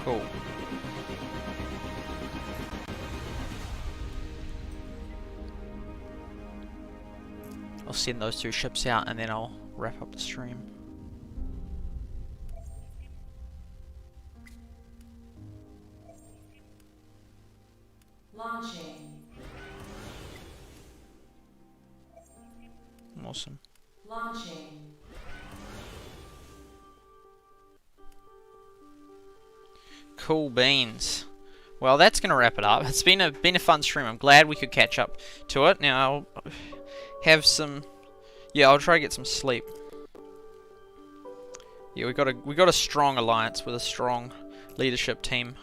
Speaker 1: Cool. I'll send those 2 ships out and then I'll wrap up the stream.
Speaker 2: Launching.
Speaker 1: Awesome.
Speaker 2: Launching.
Speaker 1: Cool beans. Well, that's gonna wrap it up. It's been a fun stream. I'm glad we could catch up to it. Now I'll have some. Yeah, I'll try to get some sleep. Yeah, we got a strong alliance with a strong leadership team,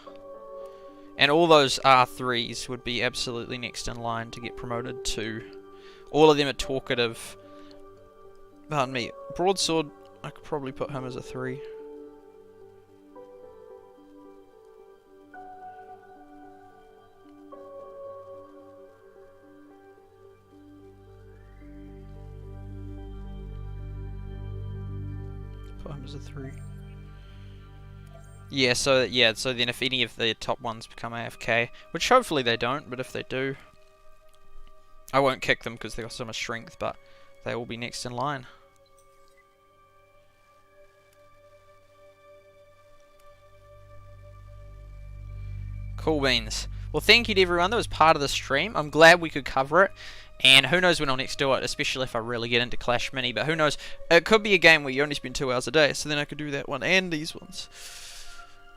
Speaker 1: and all those R3s would be absolutely next in line to get promoted to. All of them are talkative. Pardon me. Broadsword, I could probably put him as a 3. Put him as a 3. Yeah, so then if any of the top ones become AFK, which hopefully they don't, but if they do, I won't kick them because they got so much strength, but they will be next in line. Cool beans. Well, thank you to everyone that was part of the stream. I'm glad we could cover it. And who knows when I'll next do it, especially if I really get into Clash Mini. But who knows, it could be a game where you only spend 2 hours a day, so then I could do that one and these ones.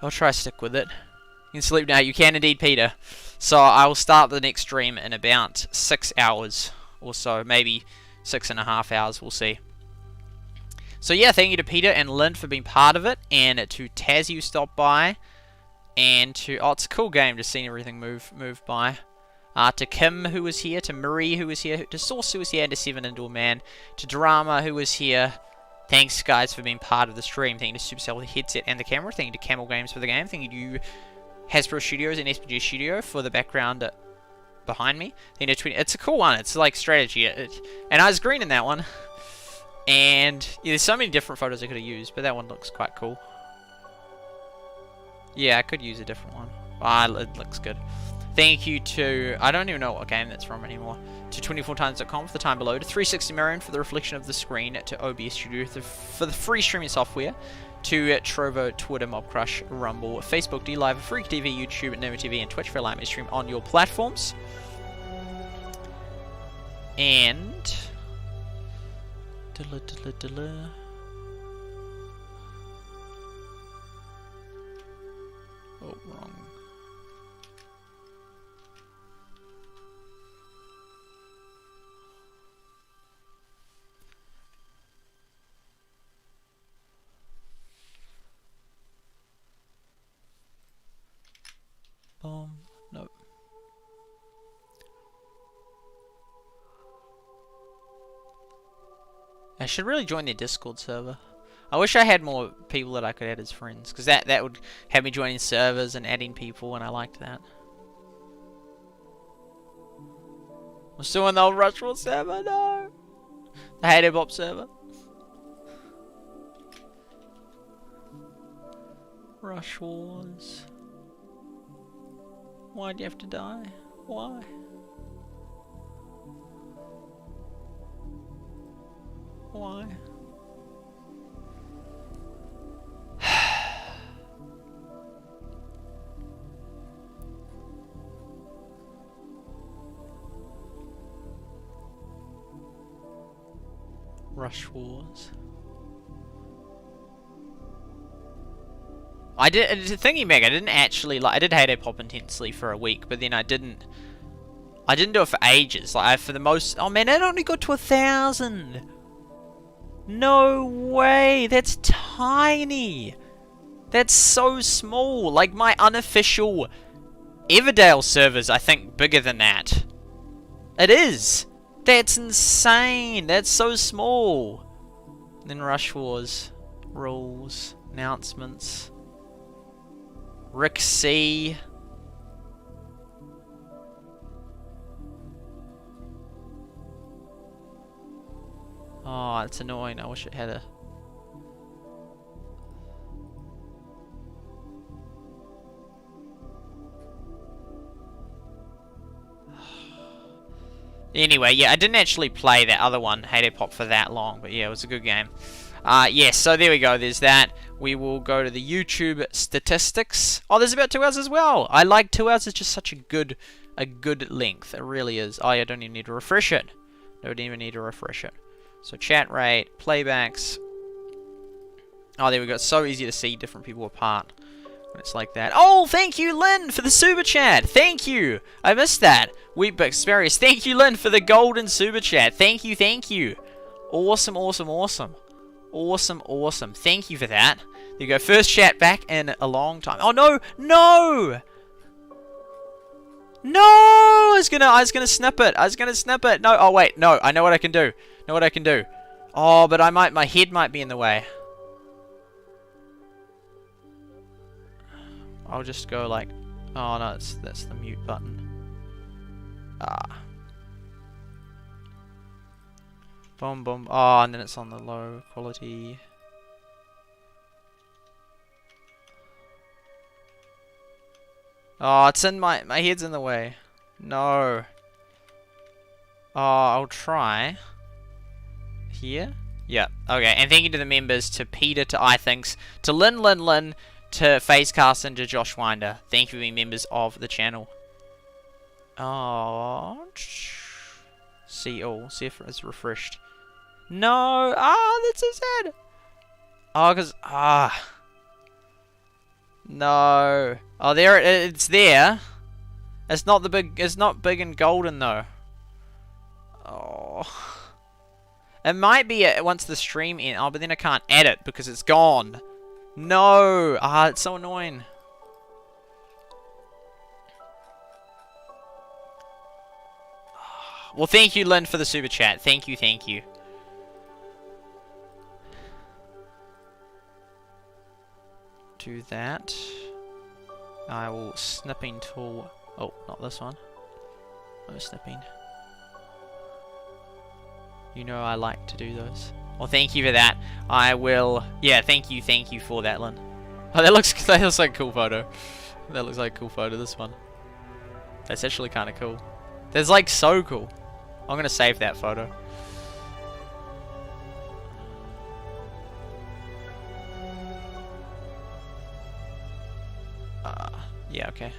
Speaker 1: I'll try to stick with it. You can sleep now. You can indeed, Peter. So I will start the next stream in about 6 hours or so. Maybe 6.5 hours, we'll see. So yeah, thank you to Peter and Lynn for being part of it. And to Taz who stopped by. And to, oh, it's a cool game just seeing everything move by. To Kim who was here, to Marie who was here, to Source who was here, and to Seven Indoor Man, to Drama who was here. Thanks guys for being part of the stream. Thank you to Supercell for the headset and the camera. Thank you to Camel Games for the game. Thank you to Hasbro Studios and SPG Studio for the background behind me. Thank you to it's a cool one. It's like strategy. And I was green in that one. And yeah, there's so many different photos I could have used, but that one looks quite cool. Yeah, I could use a different one. Ah, it looks good. Thank Thank you to, I don't even know what game that's from anymore, to 24times.com for the time below, to 360 Marion for the reflection of the screen, to OBS Studio for the free streaming software, to Trovo, Twitter, Mobcrush, Rumble, Facebook, DLive, Freak TV, YouTube, Nova TV, and Twitch for allowing me to stream on your platforms. And... Oh, wrong. Boom. No. I should really join their Discord server. I wish I had more people that I could add as friends, because that would have me joining servers and adding people, and I liked that. I'm still in the old Rushmore server, no! The Hater Bop server. Rush Wars. Why'd you have to die? Why? Why? Rush Wars. I did thingy Meg. I didn't actually like. I did Halo Pop intensely for a week, but then I didn't do it for ages. Like for the most. Oh man, it only got to 1,000. No way. That's tiny. That's so small. Like my unofficial Everdale servers, I think bigger than that. It is. That's insane. That's so small. And then Rush Wars, rules, announcements. Rick C. Oh, it's annoying. I wish it had a... Anyway, yeah, I didn't actually play that other one, Halo Pop, for that long, but yeah, it was a good game. Yes, so there we go, there's that. We will go to the YouTube statistics. Oh, there's about 2 hours as well. I like 2 hours, it's just such a good length. It really is. Oh, yeah, I don't even need to refresh it. Don't even need to refresh it. So chat rate, playbacks. Oh, there we go. It's so easy to see different people apart when it's like that. Oh, thank you, Lynn, for the super chat. Thank you. I missed that. Wheatbuck Sparius. Thank you, Lynn, for the golden super chat. Thank you, thank you. Awesome, awesome, awesome. Awesome, awesome. Thank you for that. There you go. First chat back in a long time. Oh, no. No. No. I was gonna snip it. I was gonna snip it. No. Oh, wait. No. I know what I can do. Know what I can do. Oh, but my head might be in the way. I'll just go like... Oh, no. That's the mute button. Ah. Boom, boom. Oh, and then it's on the low quality. Oh, it's in my head's in the way. No. Oh, I'll try. Here? Yeah. Okay, and thank you to the members, to Peter, to iThinks, to Lynn, to Facecast, and to Josh Winder. Thank you for being members of the channel. Oh. See all. See if it's refreshed. No! Ah, that's so sad! Oh, because... Ah. No. Oh, there it's there. It's not the big... It's not big and golden, though. Oh. It might be once the stream ends. Oh, but then I can't add it because it's gone. No! Ah, it's so annoying. Well, thank you, Lynn, for the super chat. Thank you, thank you. Do that. I will snipping tool. Oh, not this one. No snipping. You know I like to do those. Well, thank you for that. I will. Yeah, thank you for that, Lynn. Oh, that looks like a cool photo. That looks like a cool photo. This one. That's actually kind of cool. That's like so cool. I'm gonna save that photo. Yeah, okay.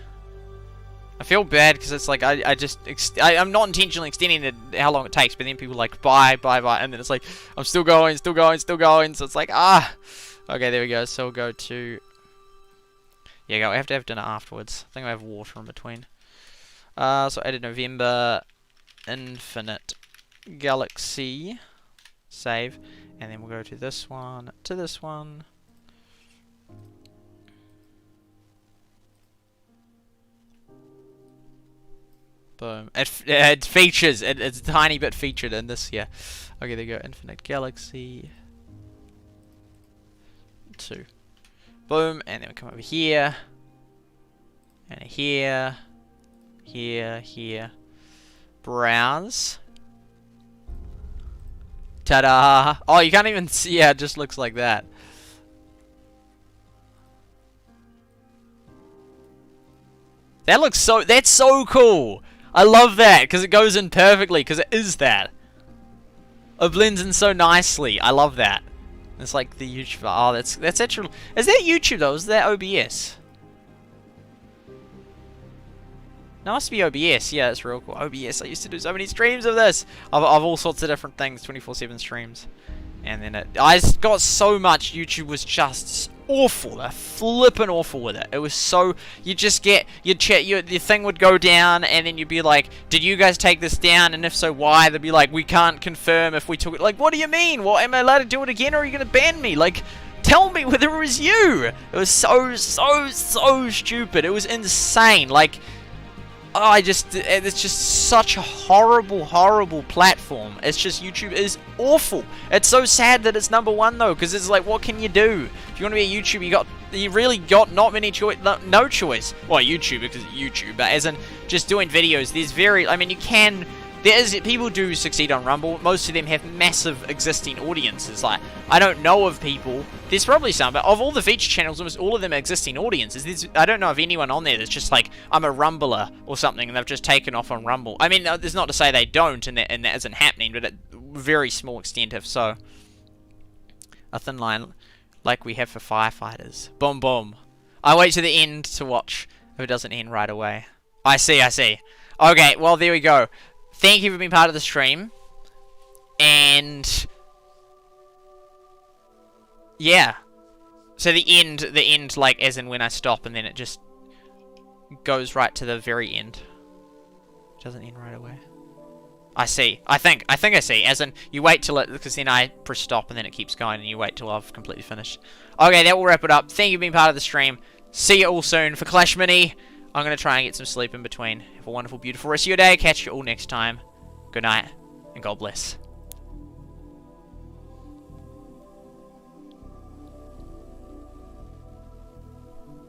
Speaker 1: I feel bad because it's like I'm not intentionally extending it how long it takes, but then people are like bye, and then it's like I'm still going, so it's like okay, there we go. So we'll go to I have to have dinner afterwards. I think I have water in between. So added November, infinite galaxy, save, and then we'll go to this one, Boom. It features. It's a tiny bit featured in this here. Okay, there you go. Infinite Galaxy 2. Boom. And then we come over here. And here. Here. Browse. Ta-da! Oh, you can't even see. Yeah, it just looks like that. That's so cool. I love that because it goes in perfectly because it is that. It blends in so nicely. I love that. It's like the YouTube. Oh, that's actually. Is that YouTube though? Is that OBS? No, it must be OBS. Yeah, it's real cool. OBS. I used to do so many streams of this. Of all sorts of different things. 24/7 streams. And then I got so much. YouTube was just awful. They're flippin' awful with it. It was so, you just get your thing would go down, and then you'd be like, "Did you guys take this down? And if so, why?" They'd be like, "We can't confirm if we took it." Like, what do you mean? Well, am I allowed to do it again, or are you gonna ban me? Like, tell me whether it was you. It was so stupid. It was insane. Like, oh, it's just such a horrible platform. It's just, YouTube is awful. It's so sad that it's #1 though, because it's like, what can you do? If you want to be a YouTuber, you really got not many choice, no choice. Well, YouTube, because it's YouTube, but as in just doing videos, people do succeed on Rumble. Most of them have massive existing audiences. Like, I don't know of people, there's probably some, but of all the feature channels, almost all of them are existing audiences. I don't know of anyone on there that's just like, I'm a Rumbler or something, and they've just taken off on Rumble. I mean, there's not to say they don't, and that isn't happening, but at very small extent if so. A thin line, like we have for firefighters. Boom, boom. I wait to the end to watch if it doesn't end right away. I see. Okay, well, there we go. Thank you for being part of the stream. And yeah. So the end, like as in when I stop, and then it just goes right to the very end. It doesn't end right away. I see. I think I see. As in, you wait till it, because then I press stop and then it keeps going, and you wait till I've completely finished. Okay, that will wrap it up. Thank you for being part of the stream. See you all soon for Clash Mini. I'm going to try and get some sleep in between. Have a wonderful, beautiful rest of your day. Catch you all next time. Good night, and God bless.